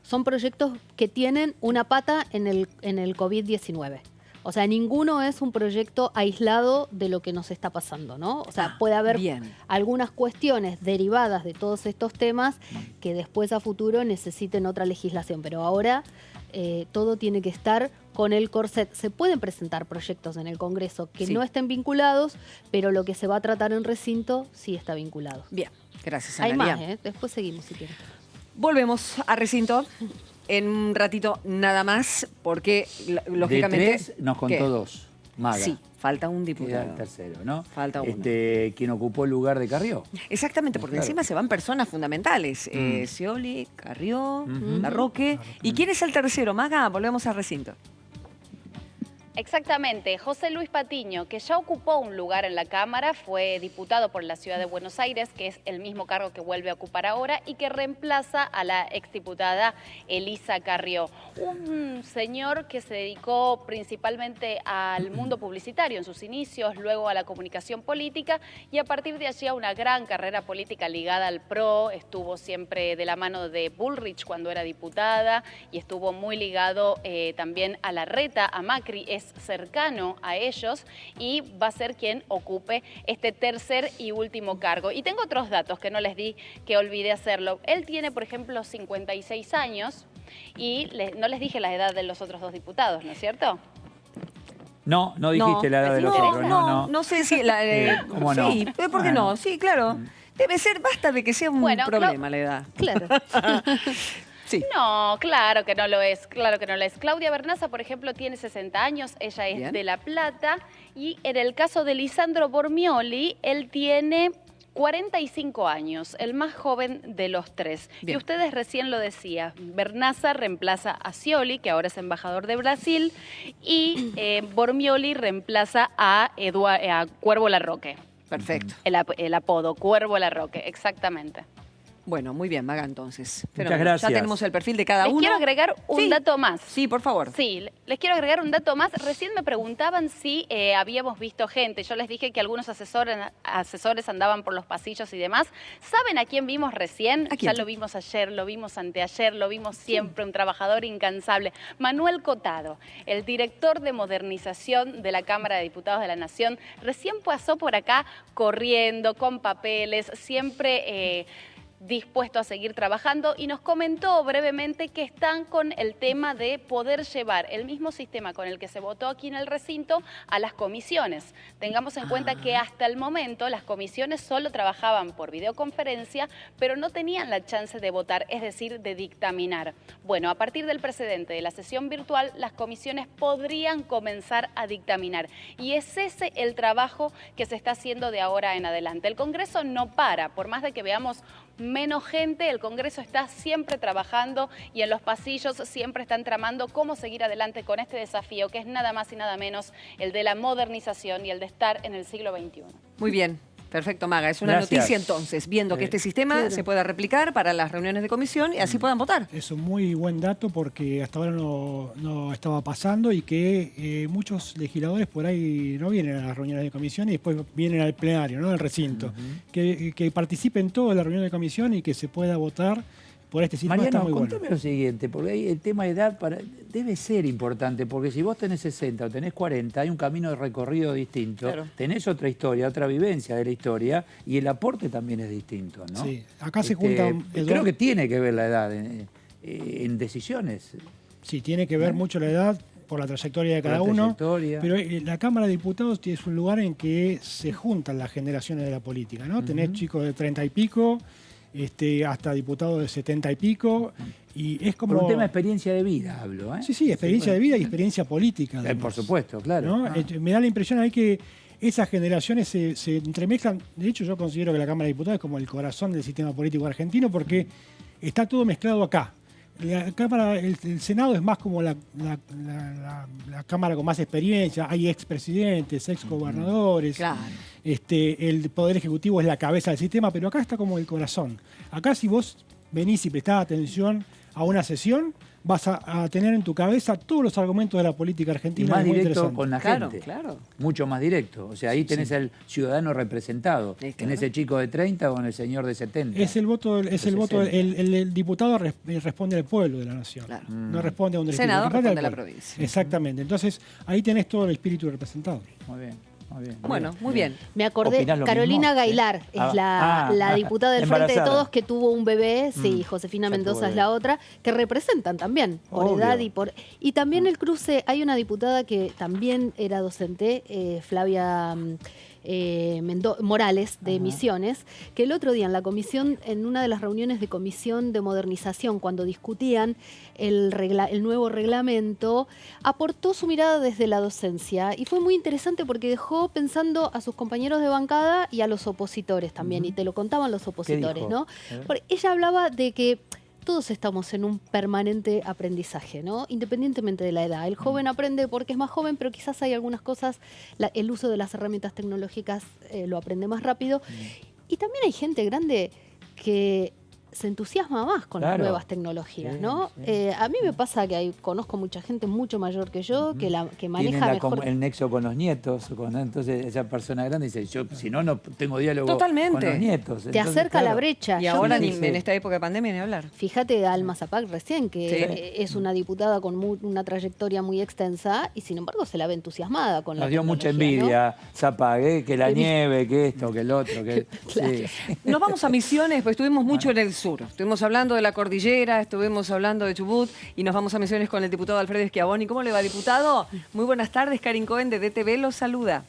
son proyectos que tienen una pata en el COVID-19. O sea, ninguno es un proyecto aislado de lo que nos está pasando, ¿no? O sea, puede haber algunas cuestiones derivadas de todos estos temas que después a futuro necesiten otra legislación, pero ahora todo tiene que estar con el corset. Se pueden presentar proyectos en el Congreso que no estén vinculados, pero lo que se va a tratar en recinto sí está vinculado. Bien, gracias, Ana Hay Lía. más, después seguimos si quieren. Volvemos a recinto. En un ratito nada más, porque lógicamente... De 3 nos contó 2, Maga. Sí, falta un diputado. Queda el tercero, ¿no? Falta uno. Quien ocupó el lugar de Carrió. Exactamente, porque encima se van personas fundamentales. Scioli, Carrió, Larroque. ¿Y quién es el tercero? Maga, volvemos al recinto. Exactamente, José Luis Patiño, que ya ocupó un lugar en la Cámara, fue diputado por la Ciudad de Buenos Aires, que es el mismo cargo que vuelve a ocupar ahora y que reemplaza a la exdiputada Elisa Carrió. un señor que se dedicó principalmente al mundo publicitario en sus inicios, luego a la comunicación política y a partir de allí a una gran carrera política ligada al PRO. Estuvo siempre de la mano de Bullrich cuando era diputada y estuvo muy ligado también a Larreta, a Macri, es cercano a ellos y va a ser quien ocupe este tercer y último cargo. Y tengo otros datos que no les di, que olvidé hacerlo. Él tiene, por ejemplo, 56 años. Y no les dije la edad de los otros dos diputados, ¿no es cierto? No dijiste la edad de los otros. No sé si... ¿Cómo no? Sí, ¿por qué no? Sí, claro. Debe ser, basta de que sea un problema la edad. Claro. Sí. No, claro que no lo es, claro que no lo es. Claudia Bernaza, por ejemplo, tiene 60 años, ella es Bien. de La Plata, y en el caso de Lisandro Bormioli, él tiene 45 años, el más joven de los tres. Bien. Y ustedes recién lo decían, Bernaza reemplaza a Scioli, que ahora es embajador de Brasil, y Bormioli reemplaza a Cuervo Larroque. Perfecto. El apodo, Cuervo Larroque, exactamente. Bueno, muy bien, Maga, entonces. Muchas gracias. Ya tenemos el perfil de cada Les uno. quiero agregar un dato más. Sí, por favor. Sí, les quiero agregar un dato más. Recién me preguntaban si habíamos visto gente. Yo les dije que algunos asesores andaban por los pasillos y demás. ¿Saben a quién vimos recién? ¿A quién? Ya lo vimos ayer, lo vimos anteayer, lo vimos siempre, un trabajador incansable. Manuel Cotado, el director de modernización de la Cámara de Diputados de la Nación, recién pasó por acá corriendo, con papeles, siempre... dispuesto a seguir trabajando y nos comentó brevemente que están con el tema de poder llevar el mismo sistema con el que se votó aquí en el recinto a las comisiones. Tengamos en cuenta que hasta el momento las comisiones solo trabajaban por videoconferencia, pero no tenían la chance de votar, es decir, de dictaminar. Bueno, a partir del precedente de la sesión virtual, las comisiones podrían comenzar a dictaminar y es ese el trabajo que se está haciendo de ahora en adelante. El Congreso no para, por más de que veamos menos gente, el Congreso está siempre trabajando y en los pasillos siempre están tramando cómo seguir adelante con este desafío que es nada más y nada menos el de la modernización y el de estar en el siglo XXI. Muy bien. Perfecto, Maga. Es una Gracias. noticia entonces, viendo que este sistema se pueda replicar para las reuniones de comisión y así puedan votar. Es un muy buen dato porque hasta ahora no estaba pasando y que muchos legisladores por ahí no vienen a las reuniones de comisión y después vienen al plenario, ¿no? Al recinto. Que participen todos en la reunión de comisión y que se pueda votar por este sistema. Mariano, está muy bueno. contame lo siguiente, porque ahí el tema de edad debe ser importante, porque si vos tenés 60 o tenés 40, hay un camino de recorrido distinto, Claro. tenés otra historia, otra vivencia de la historia, y el aporte también es distinto, ¿no? Sí, acá se juntan... Creo que tiene que ver la edad en decisiones. Sí, tiene que ver mucho la edad por la trayectoria de Por cada la uno, trayectoria. pero la Cámara de Diputados es un lugar en que se juntan las generaciones de la política, ¿no? Tenés chicos de 30 y pico, hasta diputados de 70 y pico, y es como... Por un tema de experiencia de vida hablo, ¿eh? Sí, experiencia de vida y experiencia política. además, por supuesto, claro. ¿no? Ah. Me da la impresión ahí que esas generaciones se entremezclan. De hecho, yo considero que la Cámara de Diputados es como el corazón del sistema político argentino porque está todo mezclado acá. La Cámara, el Senado es más como la Cámara con más experiencia. Hay expresidentes, exgobernadores. Claro. El Poder Ejecutivo es la cabeza del sistema, pero acá está como el corazón. Acá si vos venís y prestás atención a una sesión, vas a tener en tu cabeza todos los argumentos de la política Y argentina. más es muy directo interesante. con la Claro, gente. claro. Mucho más directo. O sea, ahí tenés al ciudadano representado. Sí, En claro. ese chico de 30 o en el señor de 70. Es el voto, De el diputado responde al pueblo de la nación. Claro. No responde a un Senador responde al responde a la pueblo. provincia. Exactamente. Entonces, ahí tenés todo el espíritu representado. Muy bien, muy bien. Bueno, muy bien. Me acordé, ¿Opinás lo Carolina mismo? Gailar es la diputada del Frente de embarazada. Todos que tuvo un bebé, sí, Josefina ya tuvo Mendoza es bebé. la otra, que representan también por Obvio. edad y también el cruce, hay una diputada que también era docente, Flavia Morales de Misiones, que el otro día en la comisión, en una de las reuniones de comisión de modernización, cuando discutían el nuevo reglamento, aportó su mirada desde la docencia y fue muy interesante porque dejó pensando a sus compañeros de bancada y a los opositores también, y te lo contaban los opositores, dijo? ¿no? Porque ella hablaba de que todos estamos en un permanente aprendizaje, ¿no? Independientemente de la edad. El joven aprende porque es más joven, pero quizás hay algunas cosas, el uso de las herramientas tecnológicas lo aprende más rápido. Y también hay gente grande que se entusiasma más con las Claro. nuevas tecnologías, Sí, ¿no? sí. A mí me pasa que conozco mucha gente mucho mayor que yo que Tienen maneja mejor. el nexo con los nietos, entonces esa persona grande dice, yo si no, no tengo diálogo Totalmente. con los nietos. Te Entonces, acerca la claro. brecha. Y Yo ahora me- sí, sí. en esta época de pandemia ni hablar. Fíjate a Alma Zapac recién, que es una diputada con una trayectoria muy extensa y sin embargo se la ve entusiasmada con la Nos dio mucha tecnología, ¿no? envidia, Zapag, que la nieve, que esto, que el otro. Que, Claro. sí. Nos vamos a Misiones, pues estuvimos mucho en el sur. Estuvimos hablando de la cordillera, estuvimos hablando de Chubut y nos vamos a Misiones con el diputado Alfredo Schiavoni. ¿Cómo le va, diputado? Muy buenas tardes, Karin Cohen de DTV los saluda.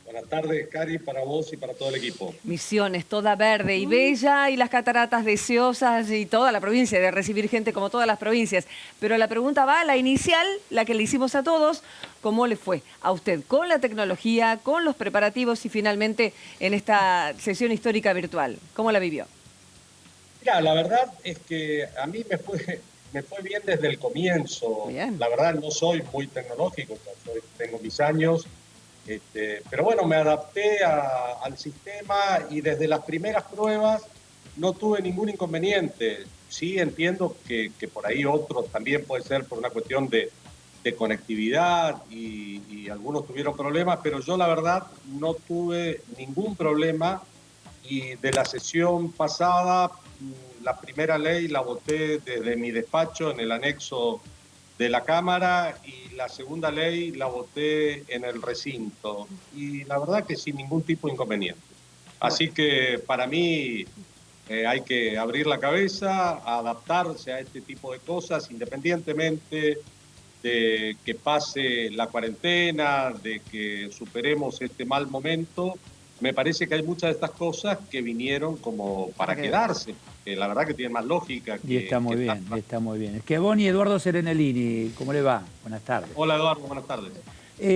Buenas tardes, Cari, para vos y para todo el equipo. Misiones, toda verde y bella, y las cataratas deseosas y toda la provincia de recibir gente como todas las provincias. Pero la pregunta va a la inicial, la que le hicimos a todos. ¿Cómo le fue a usted con la tecnología, con los preparativos y finalmente en esta sesión histórica virtual? ¿Cómo la vivió? Mira, la verdad es que a mí me fue bien desde el comienzo. Bien. La verdad no soy muy tecnológico, tengo mis años, pero bueno, me adapté al sistema y desde las primeras pruebas no tuve ningún inconveniente. Sí entiendo que por ahí otros también puede ser por una cuestión de conectividad y algunos tuvieron problemas, pero yo la verdad no tuve ningún problema y de la sesión pasada la primera ley la voté desde mi despacho en el anexo de la Cámara y la segunda ley la voté en el recinto y la verdad que sin ningún tipo de inconveniente. Así que para mí hay que abrir la cabeza, adaptarse a este tipo de cosas independientemente de que pase la cuarentena, de que superemos este mal momento. Me parece que hay muchas de estas cosas que vinieron como para quedarse, que la verdad que tienen más lógica. Y está muy bien, está muy bien. Schiavoni, Eduardo Serenellini, ¿cómo le va? Buenas tardes. Hola Eduardo, buenas tardes.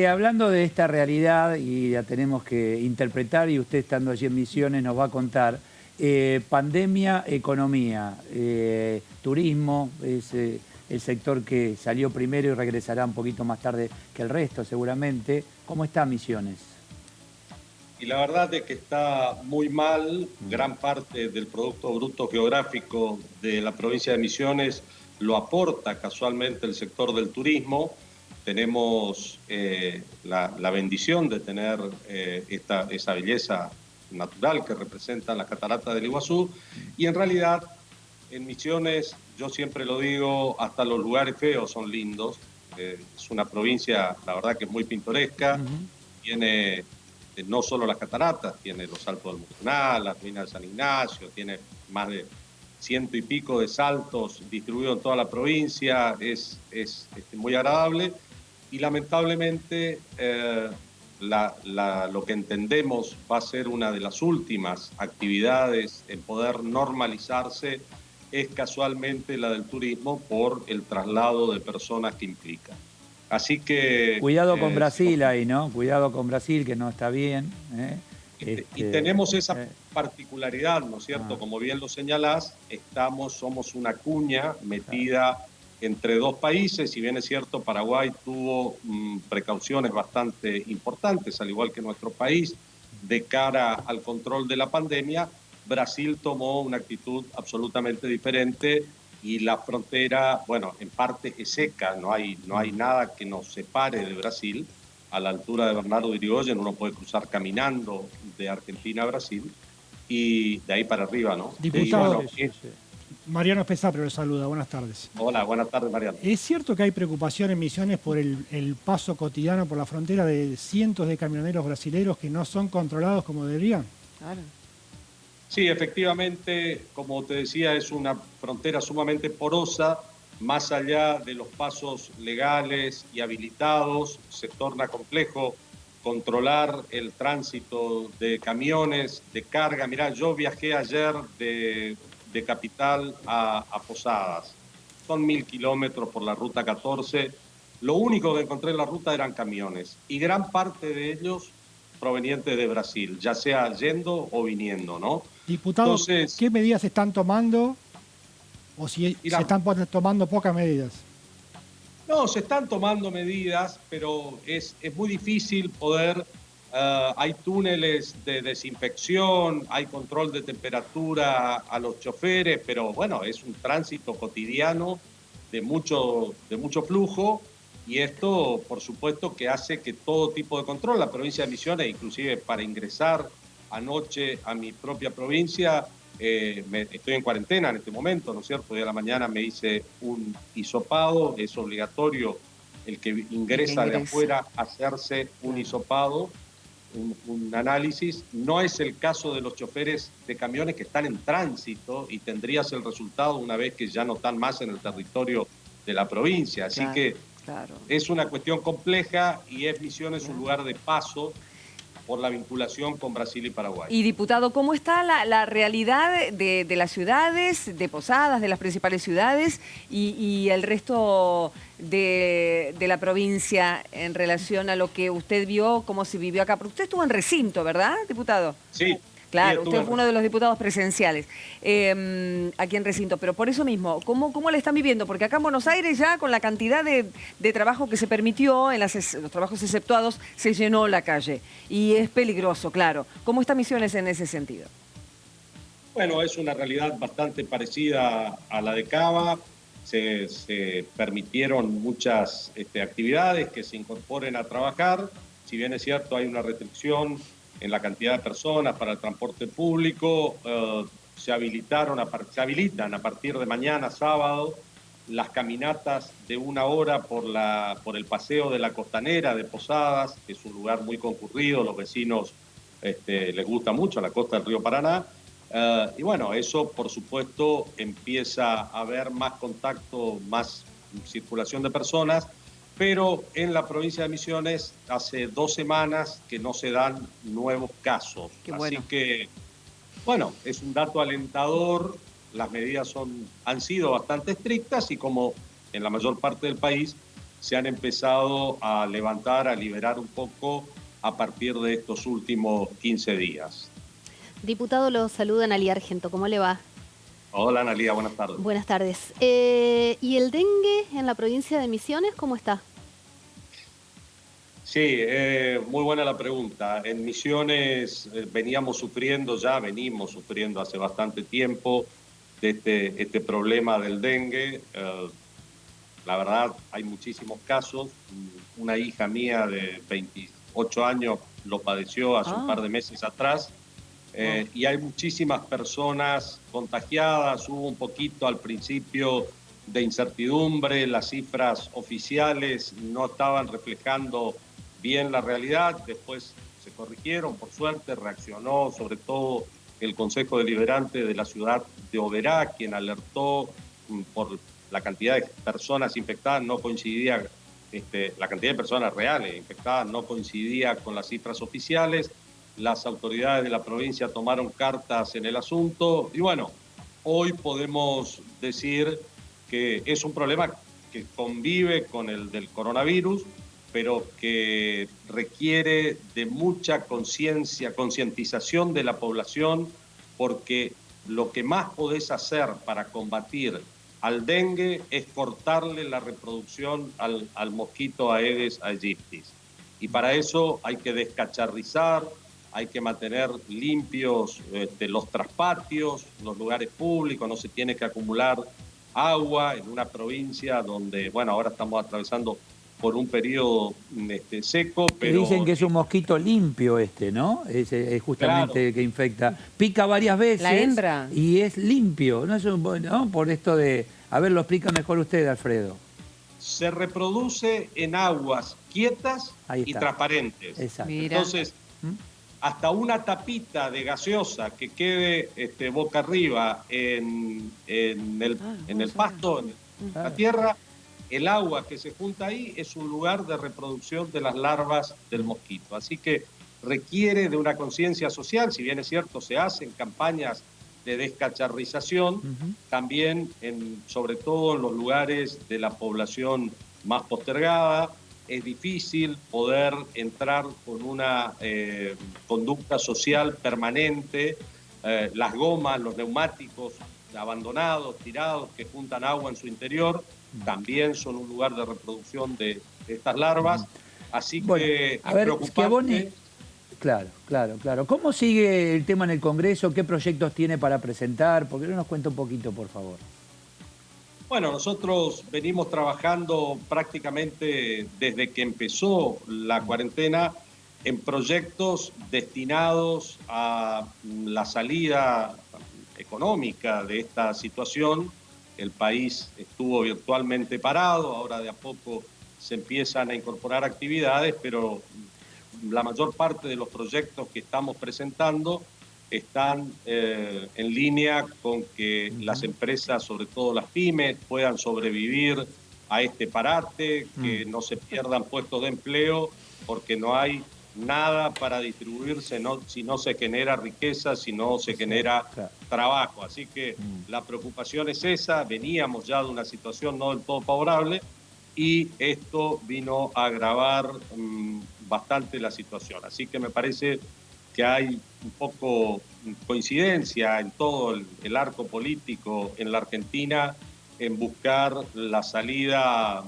Hablando de esta realidad, y la tenemos que interpretar, y usted estando allí en Misiones nos va a contar, pandemia, economía, turismo, es el sector que salió primero y regresará un poquito más tarde que el resto seguramente. ¿Cómo está Misiones? Y la verdad es que está muy mal. Gran parte del Producto Bruto Geográfico de la provincia de Misiones lo aporta casualmente el sector del turismo. Tenemos la bendición de tener esa belleza natural que representan las cataratas del Iguazú. Y en realidad, en Misiones, yo siempre lo digo, hasta los lugares feos son lindos. Es una provincia, la verdad, que es muy pintoresca. Tiene no solo las cataratas, tiene los saltos del Mucunal, las ruinas de San Ignacio, tiene más de 100 y pico de saltos distribuidos en toda la provincia, es muy agradable y lamentablemente lo que entendemos va a ser una de las últimas actividades en poder normalizarse es casualmente la del turismo por el traslado de personas que implica. Así que... Cuidado con Brasil ahí, ¿no? Cuidado con Brasil, que no está bien. Y tenemos esa particularidad, ¿no es cierto? Como bien lo señalás, somos una cuña metida entre dos países. Si bien es cierto, Paraguay tuvo precauciones bastante importantes, al igual que nuestro país, de cara al control de la pandemia. Brasil tomó una actitud absolutamente diferente y la frontera, bueno, en parte es seca, no hay nada que nos separe de Brasil. A la altura de Bernardo de Irigoyen uno puede cruzar caminando de Argentina a Brasil y de ahí para arriba, ¿no? Diputado, Y Mariano Espesapro le saluda, buenas tardes. Hola, buenas tardes, Mariano. ¿Es cierto que hay preocupación en Misiones por el paso cotidiano por la frontera de cientos de camioneros brasileños que no son controlados como deberían? Claro. Sí, efectivamente, como te decía, es una frontera sumamente porosa. Más allá de los pasos legales y habilitados, se torna complejo controlar el tránsito de camiones, de carga. Mirá, yo viajé ayer de Capital a Posadas. Son 1000 kilómetros por la ruta 14. Lo único que encontré en la ruta eran camiones y gran parte de ellos provenientes de Brasil, ya sea yendo o viniendo, ¿no? Diputado, Entonces, ¿qué medidas se están tomando o si Mira, se están tomando pocas medidas? No, se están tomando medidas, pero es muy difícil poder hay túneles de desinfección, hay control de temperatura a los choferes, pero bueno, es un tránsito cotidiano de mucho flujo, y esto, por supuesto, que hace que todo tipo de control, la provincia de Misiones, inclusive para ingresar anoche a mi propia provincia, estoy en cuarentena en este momento, ¿no es cierto? Hoy a la mañana me hice un hisopado, es obligatorio el que ingresa de afuera hacerse un hisopado, un análisis. No es el caso de los choferes de camiones que están en tránsito y tendrías el resultado una vez que ya no están más en el territorio de la provincia. Así que es una cuestión compleja y es Misiones un lugar de paso por la vinculación con Brasil y Paraguay. Y diputado, ¿cómo está la realidad de las ciudades, de Posadas, de las principales ciudades y el resto de la provincia en relación a lo que usted vio, cómo se vivió acá? Porque usted estuvo en recinto, ¿verdad, diputado? Sí. Claro, usted fue uno de los diputados presenciales aquí en recinto, pero por eso mismo, ¿cómo le están viviendo? Porque acá en Buenos Aires ya con la cantidad de trabajo que se permitió, en los trabajos exceptuados, se llenó la calle y es peligroso, claro. ¿Cómo está Misiones en ese sentido? Bueno, es una realidad bastante parecida a la de Cava. Se permitieron muchas actividades que se incorporen a trabajar. Si bien es cierto, hay una restricción en la cantidad de personas para el transporte público, se habilitan a partir de mañana, sábado, las caminatas de 1 hora por el paseo de la Costanera de Posadas, que es un lugar muy concurrido, los vecinos les gusta mucho, la costa del río Paraná. Y bueno, eso por supuesto empieza a haber más contacto, más circulación de personas, pero en la provincia de Misiones hace 2 semanas que no se dan nuevos casos. Así que, bueno, es un dato alentador, las medidas han sido bastante estrictas y como en la mayor parte del país se han empezado a levantar, a liberar un poco a partir de estos últimos 15 días. Diputado, lo saluda Analía Argento, ¿cómo le va? Hola Analía, buenas tardes. Buenas tardes. ¿Y el dengue en la provincia de Misiones cómo está? Sí, muy buena la pregunta. En Misiones venimos sufriendo hace bastante tiempo de este problema del dengue. La verdad, hay muchísimos casos. Una hija mía de 28 años lo padeció hace un par de meses atrás. Y hay muchísimas personas contagiadas. Hubo un poquito al principio de incertidumbre, las cifras oficiales no estaban reflejando bien la realidad, después se corrigieron, por suerte, reaccionó sobre todo el Consejo Deliberante de la ciudad de Oberá, quien alertó por la cantidad de personas infectadas, no coincidía, la cantidad de personas reales infectadas no coincidía con las cifras oficiales. Las autoridades de la provincia tomaron cartas en el asunto y bueno, hoy podemos decir que es un problema que convive con el del coronavirus, pero que requiere de mucha concientización de la población, porque lo que más podés hacer para combatir al dengue es cortarle la reproducción al mosquito Aedes aegypti. Y para eso hay que descacharrizar, hay que mantener limpios los traspatios, los lugares públicos, no se tiene que acumular agua en una provincia donde, bueno, ahora estamos atravesando por un periodo seco, pero... Dicen que es un mosquito limpio ¿no? Es justamente el que infecta. Pica varias veces. La hembra. Y es limpio, ¿no? Por esto de... A ver, lo explica mejor usted, Alfredo. Se reproduce en aguas quietas y transparentes. Exacto. Entonces, hasta una tapita de gaseosa que quede boca arriba en el pasto, en la tierra, el agua que se junta ahí es un lugar de reproducción de las larvas del mosquito. Así que requiere de una conciencia social, si bien es cierto, se hacen campañas de descacharrización, también sobre todo en los lugares de la población más postergada. Es difícil poder entrar con una conducta social permanente. Las gomas, los neumáticos abandonados, tirados, que juntan agua en su interior, también son un lugar de reproducción de estas larvas. Así que a ver, preocupante. Claro, claro, claro. ¿Cómo sigue el tema en el Congreso? ¿Qué proyectos tiene para presentar? ¿Por qué no nos cuenta un poquito, por favor? Bueno, nosotros venimos trabajando prácticamente desde que empezó la cuarentena en proyectos destinados a la salida económica de esta situación. El país estuvo virtualmente parado, ahora de a poco se empiezan a incorporar actividades, pero la mayor parte de los proyectos que estamos presentando están en línea con que las empresas, sobre todo las pymes, puedan sobrevivir a este parate, que no se pierdan puestos de empleo, porque no hay nada para distribuirse si no se genera riqueza, si no se genera trabajo. Así que la preocupación es esa, veníamos ya de una situación no del todo favorable y esto vino a agravar bastante la situación. Así que me parece que hay un poco coincidencia en todo el arco político en la Argentina en buscar la salida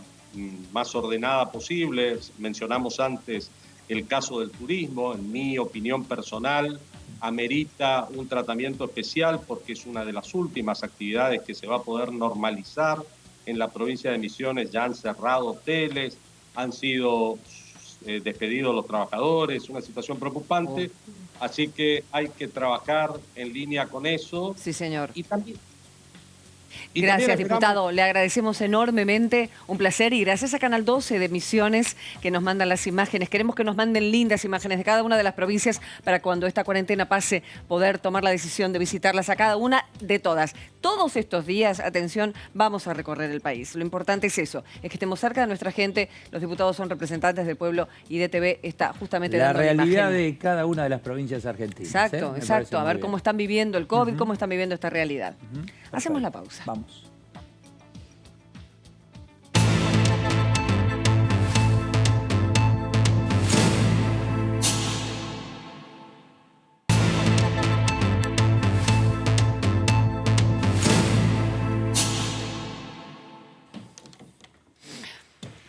más ordenada posible. Mencionamos antes el caso del turismo. En mi opinión personal, amerita un tratamiento especial porque es una de las últimas actividades que se va a poder normalizar. En la provincia de Misiones ya han cerrado hoteles, han sido despedidos los trabajadores, una situación preocupante. Así que hay que trabajar en línea con eso. Sí, señor. Y también Gracias, diputado. Le agradecemos enormemente. Un placer. Y gracias a Canal 12 de Misiones que nos mandan las imágenes. Queremos que nos manden lindas imágenes de cada una de las provincias para cuando esta cuarentena pase poder tomar la decisión de visitarlas a cada una de todas. Todos estos días, atención, vamos a recorrer el país. Lo importante es eso, es que estemos cerca de nuestra gente. Los diputados son representantes del pueblo y DTV está justamente la dando realidad imagen de cada una de las provincias argentinas. Exacto, Me exacto. parece A ver muy cómo bien. están viviendo el COVID, cómo están viviendo esta realidad. Hacemos la pausa. Vamos.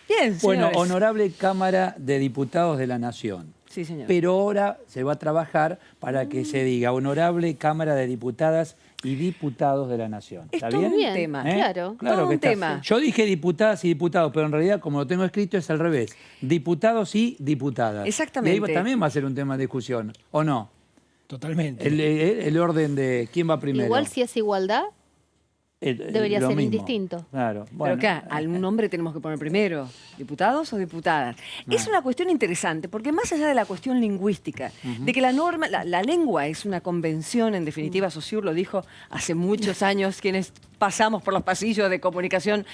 Bien, Bueno, señores. honorable Cámara de Diputados de la Nación. Sí, señor. Pero ahora se va a trabajar para que se diga honorable Cámara de Diputadas y Diputados de la Nación. Es ¿Está todo bien? un Bien, tema. claro. Todo un que está. tema. Yo dije diputadas y diputados, pero en realidad, como lo tengo escrito, es al revés. Diputados y diputadas. Exactamente. Y ahí también va a ser un tema de discusión, ¿o no? Totalmente. El orden de quién va primero. Igual si es igualdad, debería lo ser mismo. indistinto. Claro. Bueno, Pero acá, algún nombre tenemos que poner primero, diputados o diputadas. Es una cuestión interesante, porque más allá de la cuestión lingüística, de que la norma, la lengua es una convención, en definitiva, Saussure lo dijo hace muchos años, quienes pasamos por los pasillos de comunicación,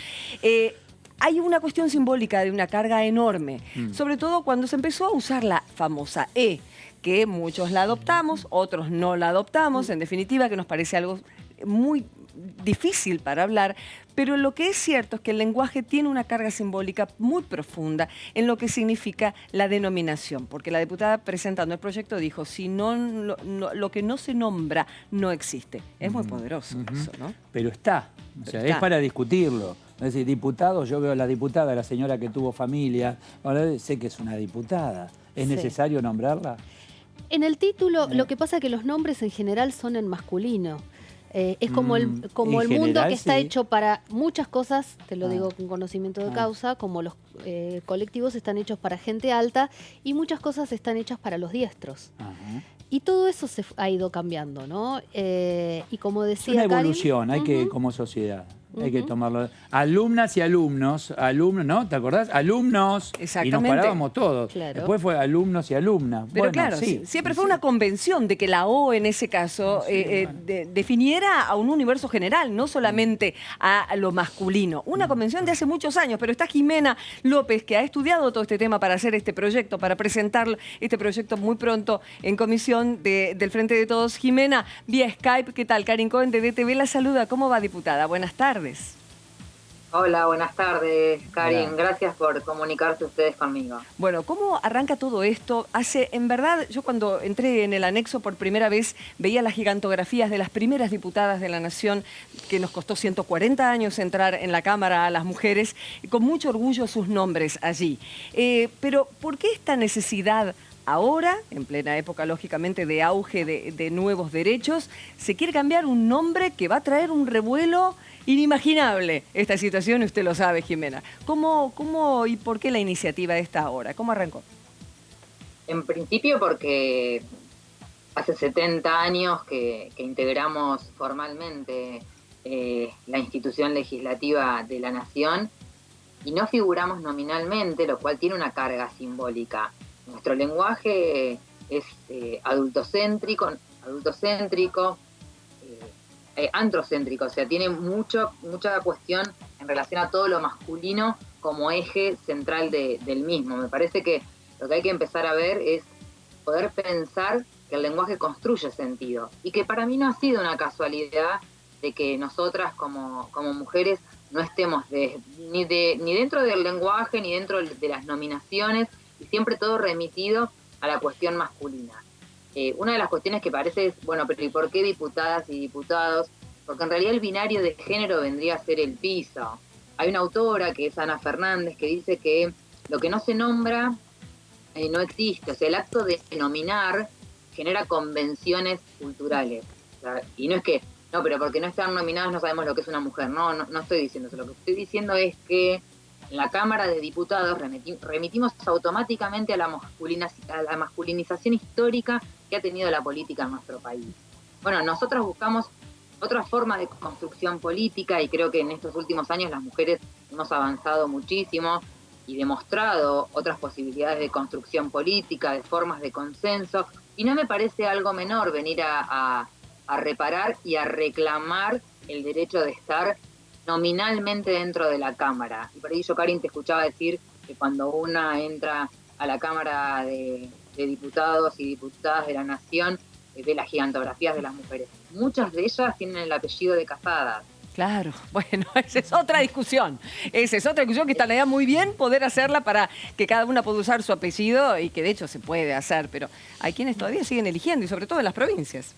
hay una cuestión simbólica de una carga enorme, sobre todo cuando se empezó a usar la famosa E, que muchos la adoptamos, otros no la adoptamos, en definitiva, que nos parece algo muy difícil para hablar, pero lo que es cierto es que el lenguaje tiene una carga simbólica muy profunda en lo que significa la denominación, porque la diputada presentando el proyecto dijo, si lo que no se nombra no existe. Es muy poderoso eso, ¿no? Pero está. O sea, Pero está. es para discutirlo. Es decir, diputados, yo veo a la diputada, la señora que tuvo familia, ahora sé que es una diputada. ¿Es Sí. necesario nombrarla? En el título, lo que pasa es que los nombres en general son en masculino. Es como el en mundo general, que está sí. hecho para muchas cosas, te lo digo con conocimiento de causa, como los colectivos están hechos para gente alta y muchas cosas están hechas para los diestros. Ajá. Y todo eso se ha ido cambiando, ¿no? Y como Es decía una Karin, evolución, hay que, como sociedad, hay que tomarlo. Alumnas y alumnos, ¿no? ¿Te acordás? Alumnos. Y Exactamente. nos parábamos todos. Claro. Después fue alumnos y alumnas. Pero Bueno, claro, sí, siempre fue una convención de que la O en ese caso definiera a un universo general, no solamente a lo masculino. Una convención de hace muchos años, pero está Jimena López, que ha estudiado todo este tema para hacer este proyecto, para presentar este proyecto muy pronto en comisión del Frente de Todos. Jimena, vía Skype, ¿qué tal? Karin Cohen de DTV la saluda. ¿Cómo va, diputada? Buenas tardes. Hola, buenas tardes, Karin. Hola. Gracias por comunicarse ustedes conmigo. Bueno, ¿cómo arranca todo esto? En verdad, yo cuando entré en el anexo por primera vez veía las gigantografías de las primeras diputadas de la Nación, que nos costó 140 años entrar en la Cámara a las mujeres, y con mucho orgullo sus nombres allí. Pero, ¿por qué esta necesidad ahora, en plena época, lógicamente, de auge de nuevos derechos, se quiere cambiar un nombre que va a traer un revuelo inimaginable. Esta situación, usted lo sabe, Jimena. ¿Cómo y por qué la iniciativa esta ahora? ¿Cómo arrancó? En principio porque hace 70 años que integramos formalmente la institución legislativa de la Nación y no figuramos nominalmente, lo cual tiene una carga simbólica. Nuestro lenguaje es adultocéntrico, androcéntrico, o sea, tiene mucha cuestión en relación a todo lo masculino como eje central del mismo. Me parece que lo que hay que empezar a ver es poder pensar que el lenguaje construye sentido y que para mí no ha sido una casualidad de que nosotras como mujeres no estemos ni dentro del lenguaje ni dentro de las nominaciones y siempre todo remitido a la cuestión masculina. Una de las cuestiones que parece es, bueno, pero ¿y por qué diputadas y diputados? Porque en realidad el binario de género vendría a ser el piso. Hay una autora que es Ana Fernández que dice que lo que no se nombra no existe. O sea, el acto de nominar genera convenciones culturales. O sea, y no es que, no, pero porque no están nominados no sabemos lo que es una mujer. No estoy diciendo eso. Lo que estoy diciendo es que en la Cámara de Diputados remitimos automáticamente a la masculinización histórica que ha tenido la política en nuestro país. Bueno, nosotros buscamos otra forma de construcción política y creo que en estos últimos años las mujeres hemos avanzado muchísimo y demostrado otras posibilidades de construcción política, de formas de consenso, y no me parece algo menor venir a reparar y a reclamar el derecho de estar nominalmente dentro de la Cámara. Y por ahí yo, Karin, te escuchaba decir que cuando una entra a la Cámara de Diputados y Diputadas de la Nación, ve las gigantografías de las mujeres. Muchas de ellas tienen el apellido de casadas. Claro, bueno, esa es otra discusión. Esa es otra discusión que estaría muy bien poder hacerla para que cada una pueda usar su apellido y que de hecho se puede hacer, pero hay quienes todavía siguen eligiendo y sobre todo en las provincias.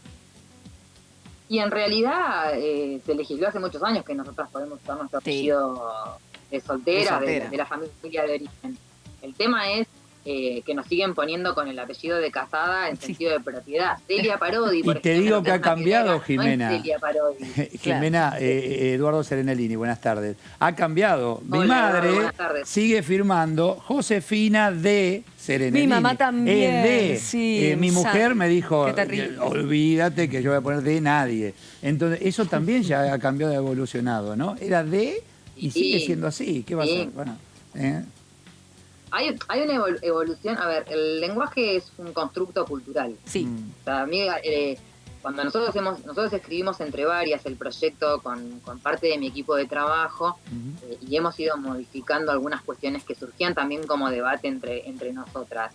Y en realidad se legisló hace muchos años que nosotras podemos usar nuestro apellido de soltera, de la familia de origen. El tema es que nos siguen poniendo con el apellido de casada en sentido de propiedad. Celia Parodi, por Y te ejemplo, digo que ha cambiado, Jimena. No es Celia Parodi. Jimena, Eduardo Serenellini, buenas tardes. Ha cambiado. Mi Hola, madre buenas tardes. sigue firmando Josefina de Serenellini. Mi mamá también, Es de. sí, Mi mujer me dijo, qué terrible. olvídate que yo voy a poner de nadie. Entonces, eso también ya ha cambiado, ha evolucionado, ¿no? Era de y sigue siendo así. ¿Qué va a ser? Bueno, Hay una evolución. A ver, el lenguaje es un constructo cultural. Sí. O sea, a mí, cuando nosotros escribimos entre varias el proyecto con parte de mi equipo de trabajo y hemos ido modificando algunas cuestiones que surgían también como debate entre nosotras.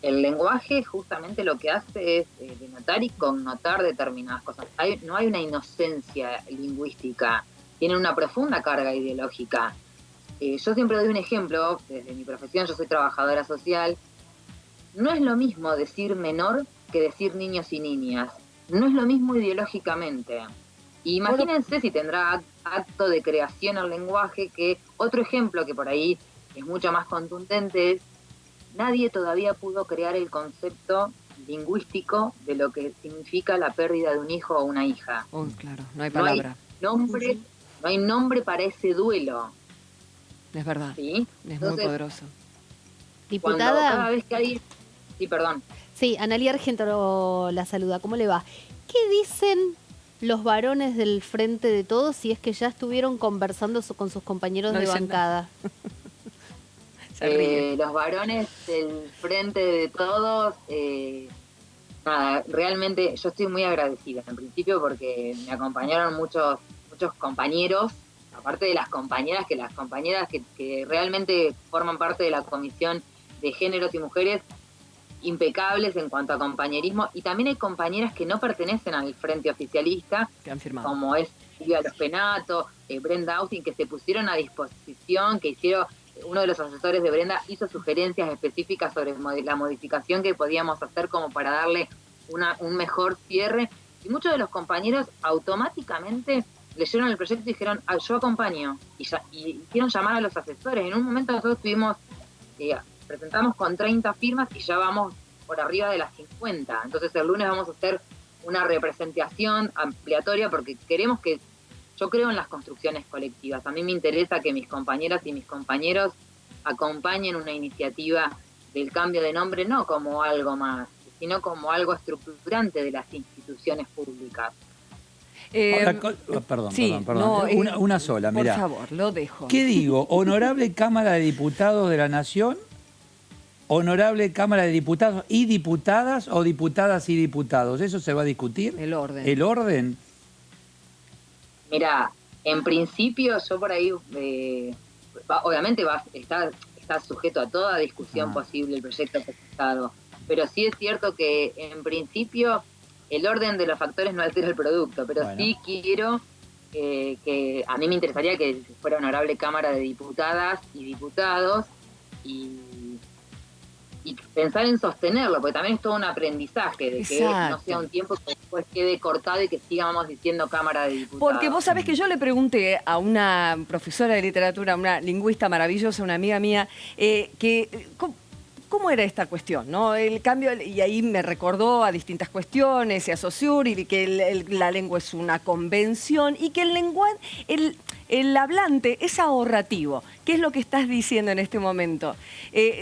El lenguaje justamente lo que hace es denotar y connotar determinadas cosas. No hay una inocencia lingüística, tiene una profunda carga ideológica. Yo siempre doy un ejemplo, desde mi profesión, yo soy trabajadora social. No es lo mismo decir menor que decir niños y niñas. No es lo mismo ideológicamente. Imagínense si tendrá acto de creación el lenguaje, que otro ejemplo que por ahí es mucho más contundente es: nadie todavía pudo crear el concepto lingüístico de lo que significa la pérdida de un hijo o una hija. Claro, no hay palabra. No hay nombre para ese duelo. Es verdad. ¿Sí? Entonces, muy poderoso. Diputada. Cada vez que hay... Sí, perdón. Sí, Analía Argento la saluda. ¿Cómo le va? ¿Qué dicen los varones del Frente de Todos si es que ya estuvieron conversando con sus compañeros de bancada? Los varones del Frente de Todos, nada, realmente yo estoy muy agradecida en principio porque me acompañaron muchos compañeros, aparte de las compañeras que realmente forman parte de la Comisión de Géneros y Mujeres, impecables en cuanto a compañerismo, y también hay compañeras que no pertenecen al frente oficialista, que han firmado, como es Silvia Los Penato, Brenda Austin, que se pusieron a disposición, que hicieron, uno de los asesores de Brenda hizo sugerencias específicas sobre la modificación que podíamos hacer como para darle un mejor cierre, y muchos de los compañeros automáticamente leyeron el proyecto y dijeron, yo acompaño, y hicieron llamar a los asesores. En un momento nosotros presentamos con 30 firmas y ya vamos por arriba de las 50. Entonces el lunes vamos a hacer una representación ampliatoria porque queremos que, yo creo en las construcciones colectivas. A mí me interesa que mis compañeras y mis compañeros acompañen una iniciativa del cambio de nombre no como algo más, sino como algo estructurante de las instituciones públicas. Ahora, perdón. No, una sola, mirá. Por favor, lo dejo. ¿Qué digo? ¿Honorable Cámara de Diputados de la Nación? ¿Honorable Cámara de Diputados y Diputadas o diputadas y diputados? ¿Eso se va a discutir? El orden. ¿El orden? Mira, en principio yo por ahí, obviamente está sujeto a toda discusión posible el proyecto presentado, pero sí es cierto que en principio el orden de los factores no altera el producto, pero bueno, sí quiero que a mí me interesaría que fuera honorable Cámara de Diputadas y Diputados y pensar en sostenerlo, porque también es todo un aprendizaje de que no sea un tiempo que después quede cortado y que sigamos diciendo Cámara de Diputados. Porque vos sabés que yo le pregunté a una profesora de literatura, una lingüista maravillosa, una amiga mía, ¿cómo era esta cuestión, ¿no? El cambio, y ahí me recordó a distintas cuestiones y a Saussure, y que la lengua es una convención y que el hablante es ahorrativo. ¿Qué es lo que estás diciendo en este momento?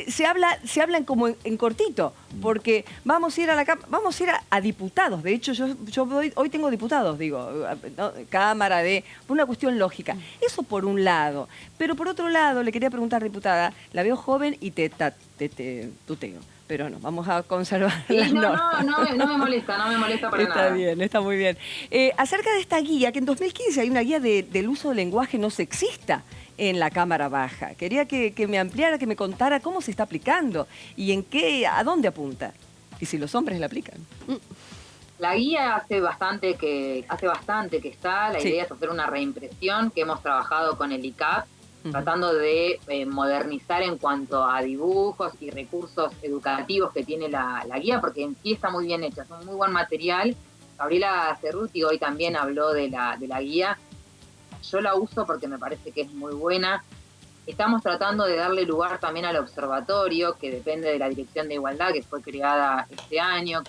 Se habla como en cortito, porque vamos a ir a diputados. De hecho, yo hoy tengo diputados, digo, ¿no? Cámara por una cuestión lógica. Eso por un lado. Pero por otro lado, le quería preguntar, diputada, la veo joven y te tuteo. Pero no, vamos a conservar las normas. No me molesta para nada. Está bien, está muy bien. Acerca de esta guía, que en 2015 hay una guía del uso del lenguaje no sexista en la Cámara Baja. Quería que me ampliara, que me contara cómo se está aplicando y a dónde apunta. Y si los hombres la aplican. La guía hace bastante que está. La idea es hacer una reimpresión que hemos trabajado con el ICAP, tratando de modernizar en cuanto a dibujos y recursos educativos que tiene la guía, porque en sí está muy bien hecha, es un muy buen material. Gabriela Cerruti hoy también habló de la guía. Yo la uso porque me parece que es muy buena. Estamos tratando de darle lugar también al observatorio, que depende de la Dirección de Igualdad, que fue creada este año.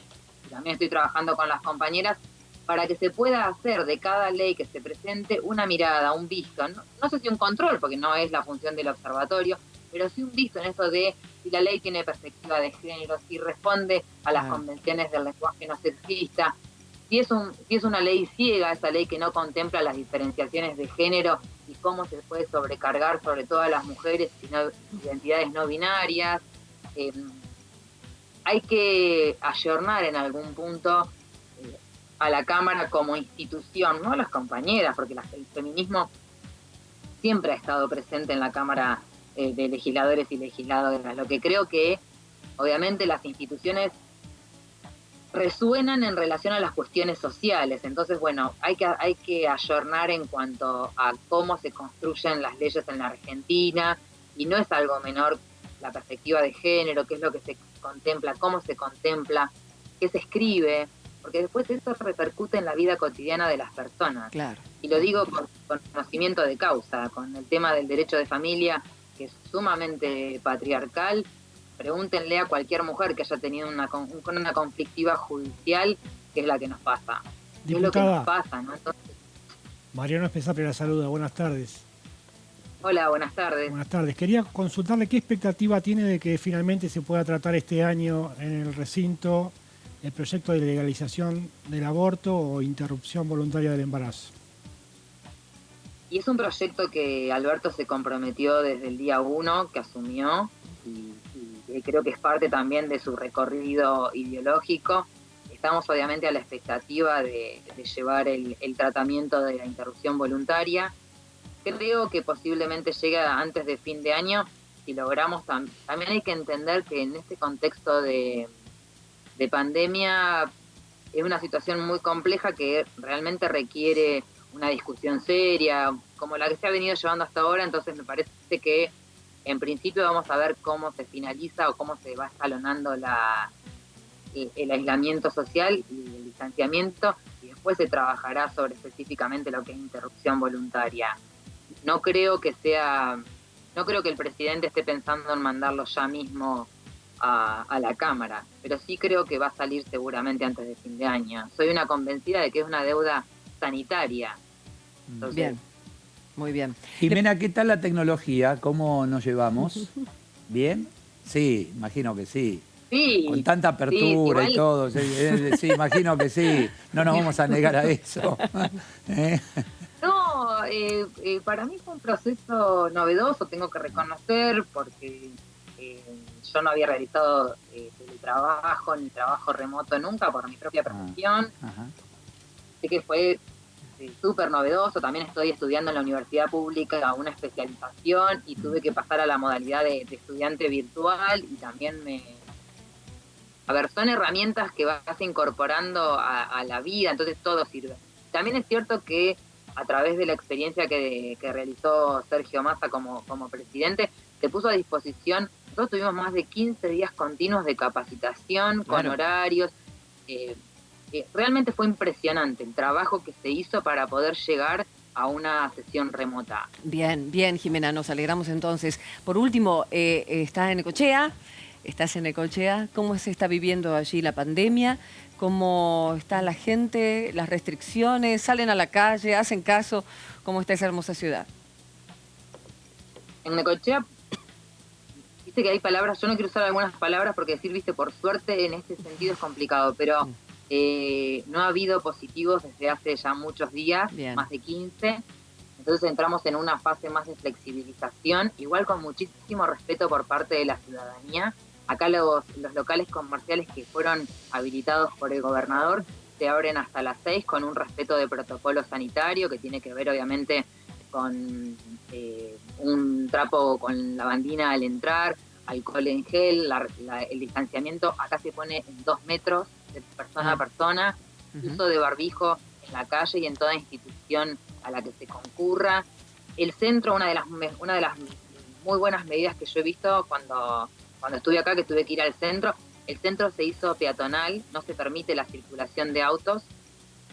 También estoy trabajando con las compañeras para que se pueda hacer de cada ley que se presente una mirada, un visto. No sé si un control, porque no es la función del observatorio, pero sí un visto en eso de si la ley tiene perspectiva de género, si responde a las convenciones del lenguaje no sexista, si es una ley ciega, esa ley que no contempla las diferenciaciones de género y cómo se puede sobrecargar sobre todo a las mujeres y identidades no binarias. Hay que ayornar en algún punto a la Cámara como institución, no a las compañeras, porque el feminismo siempre ha estado presente en la Cámara de legisladores y legisladoras. Lo que creo que, obviamente, las instituciones resuenan en relación a las cuestiones sociales. Entonces, bueno, hay que ayornar en cuanto a cómo se construyen las leyes en la Argentina, y no es algo menor la perspectiva de género, qué es lo que se contempla, cómo se contempla, qué se escribe, porque después eso repercute en la vida cotidiana de las personas. Claro. Y lo digo con conocimiento de causa, con el tema del derecho de familia, que es sumamente patriarcal. Pregúntenle a cualquier mujer que haya tenido una conflictiva judicial, qué es la que nos pasa. ¿Qué es lo que nos pasa, ¿no? Entonces, Mariano Espesapre la saluda, buenas tardes. Hola, buenas tardes. Buenas tardes. Quería consultarle qué expectativa tiene de que finalmente se pueda tratar este año en el recinto el proyecto de legalización del aborto o interrupción voluntaria del embarazo. Y es un proyecto que Alberto se comprometió desde el día 1 que asumió y creo que es parte también de su recorrido ideológico. Estamos obviamente a la expectativa de llevar el tratamiento de la interrupción voluntaria. Creo que posiblemente llegue antes de fin de año. Si logramos, también hay que entender que en este contexto de pandemia es una situación muy compleja que realmente requiere una discusión seria, como la que se ha venido llevando hasta ahora. Entonces me parece que en principio vamos a ver cómo se finaliza o cómo se va escalonando el aislamiento social y el distanciamiento, y después se trabajará sobre específicamente lo que es interrupción voluntaria. No creo que el presidente esté pensando en mandarlo ya mismo a la Cámara, pero sí creo que va a salir seguramente antes de fin de año. Soy una convencida de que es una deuda sanitaria. Entonces, Bien, muy bien. Jimena, ¿qué tal la tecnología? ¿Cómo nos llevamos? ¿Bien? Sí, imagino que sí. sí, Con tanta apertura igual, y todo. Sí, imagino que sí. No nos vamos a negar a eso. ¿Eh? No, para mí fue un proceso novedoso, tengo que reconocer, porque yo no había realizado teletrabajo ni trabajo remoto nunca por mi propia profesión. Ajá. Así que fue súper novedoso. También estoy estudiando en la universidad pública una especialización y tuve que pasar a la modalidad de estudiante virtual y también A ver, son herramientas que vas incorporando a la vida, entonces todo sirve. También es cierto que a través de la experiencia que realizó Sergio Massa como presidente, se puso a disposición, nosotros tuvimos más de 15 días continuos de capacitación, con horarios. Realmente fue impresionante el trabajo que se hizo para poder llegar a una sesión remota. Bien, bien, Jimena, nos alegramos entonces. Por último, ¿estás en Necochea? ¿Cómo se está viviendo allí la pandemia? ¿Cómo está la gente? ¿Las restricciones? ¿Salen a la calle? ¿Hacen caso? ¿Cómo está esa hermosa ciudad? En Necochea, viste que hay palabras, yo no quiero usar algunas palabras porque decir, viste, por suerte en este sentido es complicado, pero no ha habido positivos desde hace ya muchos días, más de 15. Entonces entramos en una fase más de flexibilización, igual con muchísimo respeto por parte de la ciudadanía. Acá los locales comerciales que fueron habilitados por el gobernador se abren hasta las 6 con un respeto de protocolo sanitario que tiene que ver obviamente con un trapo con lavandina al entrar, alcohol en gel, el distanciamiento acá se pone en 2 metros de persona a persona, uso de barbijo en la calle y en toda institución a la que se concurra. El centro, una de las muy buenas medidas que yo he visto cuando estuve acá, que tuve que ir al centro, el centro se hizo peatonal, no se permite la circulación de autos,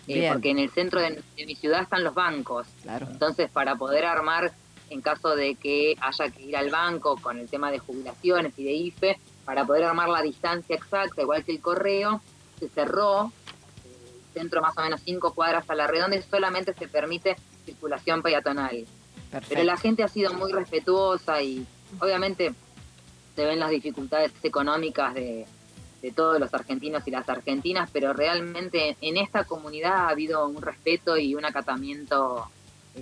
porque en el centro de mi ciudad están los bancos. Claro. Entonces, para poder armar, en caso de que haya que ir al banco con el tema de jubilaciones y de IFE, para poder armar la distancia exacta, igual que el correo, se cerró el centro más o menos 5 cuadras a la redonda y solamente se permite circulación peatonal. Perfecto. Pero la gente ha sido muy respetuosa y obviamente se ven las dificultades económicas de todos los argentinos y las argentinas, pero realmente en esta comunidad ha habido un respeto y un acatamiento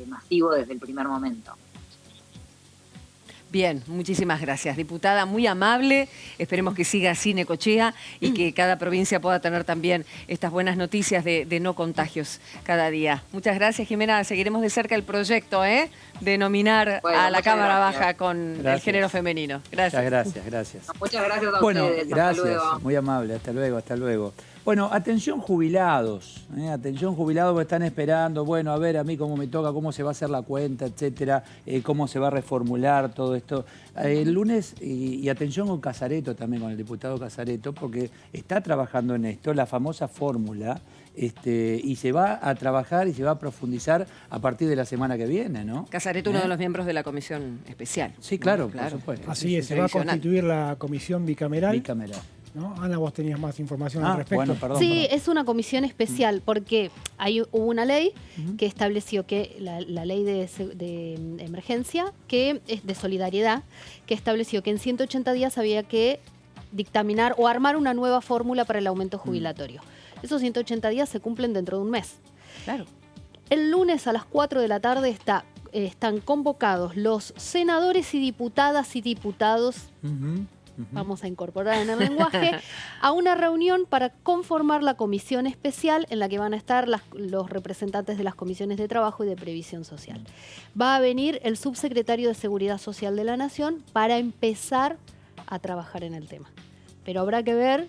masivo desde el primer momento. Bien, muchísimas gracias, diputada, muy amable. Esperemos que siga así Necochea y que cada provincia pueda tener también estas buenas noticias de no contagios cada día. Muchas gracias, Jimena. Seguiremos de cerca el proyecto, de nominar a la Cámara Baja con el género femenino. Gracias. Muchas gracias. Muchas gracias a bueno, ustedes. Gracias, hasta luego. Muy amable. Hasta luego, hasta luego. Bueno, atención jubilados, atención jubilados que están esperando, bueno, a ver a mí cómo me toca, cómo se va a hacer la cuenta, etcétera, cómo se va a reformular todo esto. El lunes, y atención con Casareto también, con el diputado Casareto, porque está trabajando en esto, la famosa fórmula, y se va a trabajar y se va a profundizar a partir de la semana que viene, ¿no? Casareto, uno de los miembros de la comisión especial. Sí, claro, por supuesto. Así es, se va a constituir la comisión bicameral. Bicameral. ¿No? Ana, vos tenías más información al respecto. Bueno, perdón, sí, es una comisión especial porque hubo una ley que estableció que la ley de emergencia, que es de solidaridad, que estableció que en 180 días había que dictaminar o armar una nueva fórmula para el aumento jubilatorio. Esos 180 días se cumplen dentro de un mes. Claro. El lunes a las 4 de la tarde están convocados los senadores y diputadas y diputados, vamos a incorporar en el lenguaje, a una reunión para conformar la comisión especial en la que van a estar los representantes de las comisiones de trabajo y de previsión social. Va a venir el subsecretario de Seguridad Social de la Nación para empezar a trabajar en el tema. Pero habrá que ver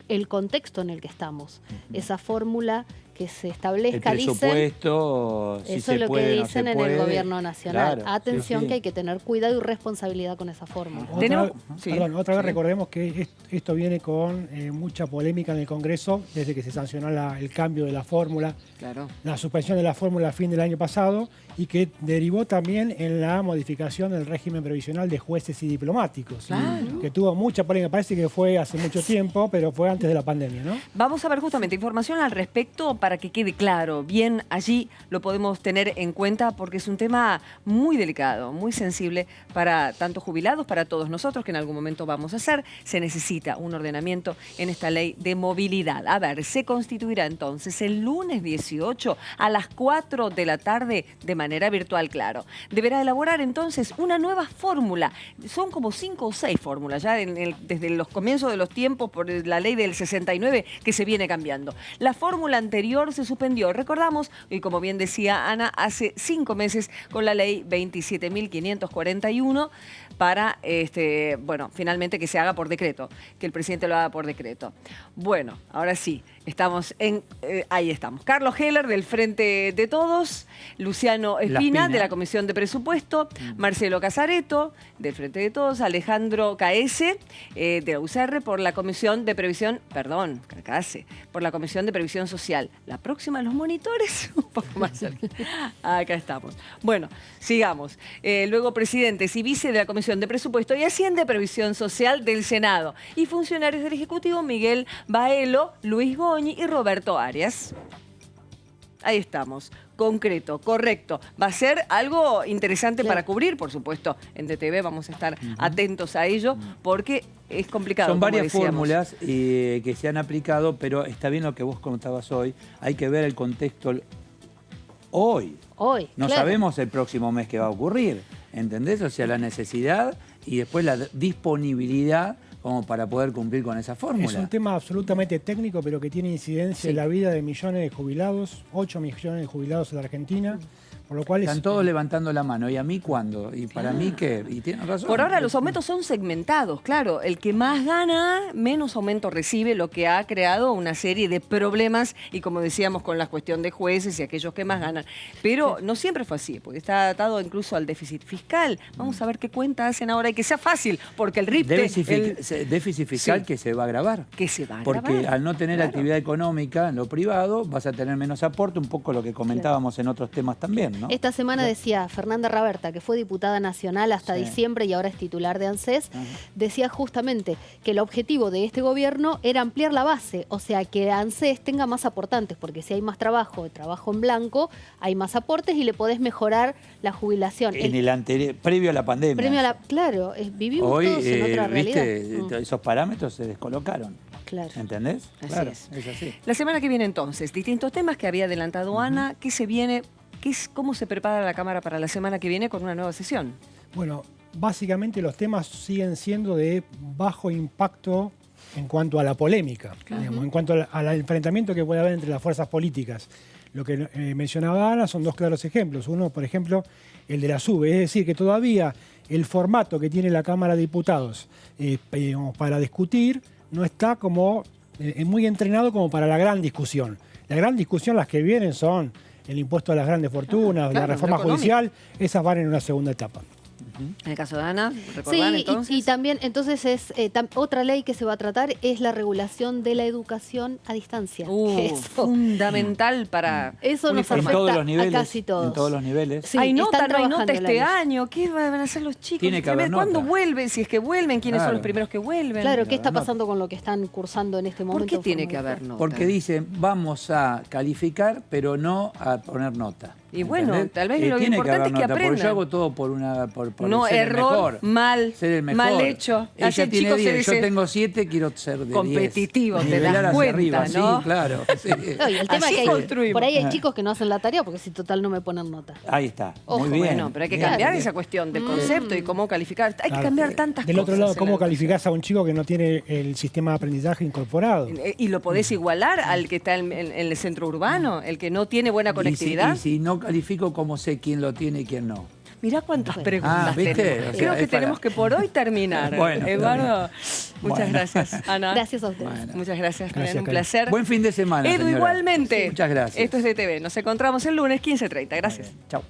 el contexto en el que estamos. Esa fórmula que se El establezca, dicen. presupuesto, si Eso se es lo puede, que no dicen se en puede. el gobierno nacional. Claro, Atención, sí, sí. que hay que tener cuidado y responsabilidad con esa fórmula. Tenemos- sí, Otra vez sí. recordemos que esto viene con mucha polémica en el Congreso desde que se sancionó el cambio de la fórmula, Claro. la suspensión de la fórmula a fin del año pasado y que derivó también en la modificación del régimen previsional de jueces y diplomáticos, Claro. que tuvo mucha polémica. Parece que fue hace mucho tiempo, pero fue antes de la pandemia, ¿no? Vamos a ver justamente información al respecto para que quede claro. Bien, allí lo podemos tener en cuenta porque es un tema muy delicado, muy sensible para tanto jubilados, para todos nosotros, que en algún momento vamos a hacer. Se necesita un ordenamiento en esta ley de movilidad. A ver, se constituirá entonces el lunes 18 a las 4 de la tarde de manera virtual, claro. Deberá elaborar entonces una nueva fórmula. Son como 5 o 6 fórmulas ya desde los comienzos de los tiempos por la ley del 69 que se viene cambiando. La fórmula anterior se suspendió, recordamos, y como bien decía Ana, hace 5 meses con la ley 27.541 para, bueno, finalmente que se haga por decreto, que el presidente lo haga por decreto. Bueno, ahora sí, estamos ahí estamos. Carlos Heller del Frente de Todos, Luciano Espina de la Comisión de Presupuesto, Marcelo Casareto del Frente de Todos, Alejandro Caese de la UCR por la Comisión de Previsión, perdón, Cacase, por la Comisión de Previsión Social. La próxima, los monitores, un poco más cerca. Acá estamos. Bueno, sigamos. Luego presidentes y vice de la Comisión de Presupuesto y Hacienda y Previsión Social del Senado. Y funcionarios del Ejecutivo, Miguel Baelo, Luis Goñi y Roberto Arias. Ahí estamos. Concreto, correcto. Va a ser algo interesante para cubrir, por supuesto. En DTV vamos a estar atentos a ello porque es complicado. Son como varias decíamos. fórmulas que se han aplicado, pero está bien lo que vos contabas hoy. Hay que ver el contexto hoy. Hoy, No claro. sabemos el próximo mes qué va a ocurrir, ¿entendés? O sea, la necesidad y después la disponibilidad como para poder cumplir con esa fórmula. Es un tema absolutamente técnico, pero que tiene incidencia en la vida de millones de jubilados, 8 millones de jubilados en la Argentina, por lo cual Están todos levantando la mano. ¿Y a mí cuándo? ¿Y para mí qué? Y tienen razón. Por ahora los aumentos son segmentados, claro. El que más gana, menos aumento recibe, lo que ha creado una serie de problemas y como decíamos con la cuestión de jueces y aquellos que más ganan. Pero no siempre fue así, porque está atado incluso al déficit fiscal. Vamos a ver qué cuenta hacen ahora y que sea fácil, porque el RIPTE... Déficit fiscal Sí. que se va a agravar. Que se va a Porque agravar, al no tener claro. actividad económica en lo privado, vas a tener menos aporte, un poco lo que comentábamos en otros temas también, ¿no? Esta semana decía Fernanda Raberta, que fue diputada nacional hasta diciembre y ahora es titular de ANSES, decía justamente que el objetivo de este gobierno era ampliar la base, o sea, que ANSES tenga más aportantes, porque si hay más trabajo en blanco, hay más aportes y le podés mejorar la jubilación. En el anterior, previo a la pandemia. Claro, vivimos Hoy, todos en otra realidad. viste, esos parámetros se descolocaron. Claro. ¿Entendés? Así Claro, es. así. La semana que viene entonces, distintos temas que había adelantado Ana, ¿qué se viene? ¿Cómo se prepara la Cámara para la semana que viene con una nueva sesión? Bueno, básicamente los temas siguen siendo de bajo impacto en cuanto a la polémica, digamos, en cuanto al enfrentamiento que puede haber entre las fuerzas políticas. Lo que mencionaba Ana son dos claros ejemplos. Uno, por ejemplo, el de la SUBE, es decir, que todavía el formato que tiene la Cámara de Diputados para discutir no está como muy entrenado como para la gran discusión. La gran discusión, las que vienen son el impuesto a las grandes fortunas, claro, la reforma lo económico. judicial, esas van en una segunda etapa. En el caso de Ana, recordar Sí, entonces. y también, entonces, otra ley que se va a tratar es la regulación de la educación a distancia. Fundamental para Eso nos uniformar. afecta En todos los a niveles. casi todos. En todos los niveles. Sí, hay nota, están no hay nota trabajando este el año. año. ¿Qué van a hacer los chicos? Tiene que haber ¿Cuándo nota. vuelven? Si es que vuelven, ¿quiénes son Claro. los primeros que vuelven? Claro, ¿qué está no. pasando con lo que están cursando en este momento? ¿Por qué tiene Forma que haber virtual? nota? Porque dicen, vamos a calificar, pero no a poner nota. Y bueno, ¿entendés? tal vez lo tiene importante haber es que nota, porque aprendan. yo hago todo por No, ser el error, mejor. mal, Ser el mejor. mal hecho. Ella Así el tiene chico se 10, yo dice tengo 7, quiero ser de 10. competitivo, te Nivelar das hacia cuenta, arriba, ¿no? Sí, claro. Sí. No, y el tema Así es que construimos. por ahí hay chicos que no hacen la tarea porque si total no me ponen nota. Ahí está. Ojo, Muy bien. Bueno, pero hay que Bien. cambiar esa cuestión del concepto y cómo calificar. Hay que Claro. cambiar tantas Del cosas. otro lado, en ¿cómo la educación. calificás a un chico que no tiene el sistema de aprendizaje incorporado? ¿Y lo podés igualar al que está en el centro urbano? ¿El que no tiene buena Y conectividad? si no califico, ¿cómo sé quién lo tiene y quién no? Mirá cuántas preguntas ¿viste? tenemos. O sea, Creo que es para- tenemos que por hoy terminar. Bueno, Eduardo, muchas Bueno. gracias. Ana. Gracias a ustedes. Bueno. Muchas gracias, Gracias, Mariana, un Karen. placer. Buen fin de semana, Edu, señora. igualmente. Muchas gracias. Esto es de TV. Nos encontramos el lunes 15:30. Gracias. Chau.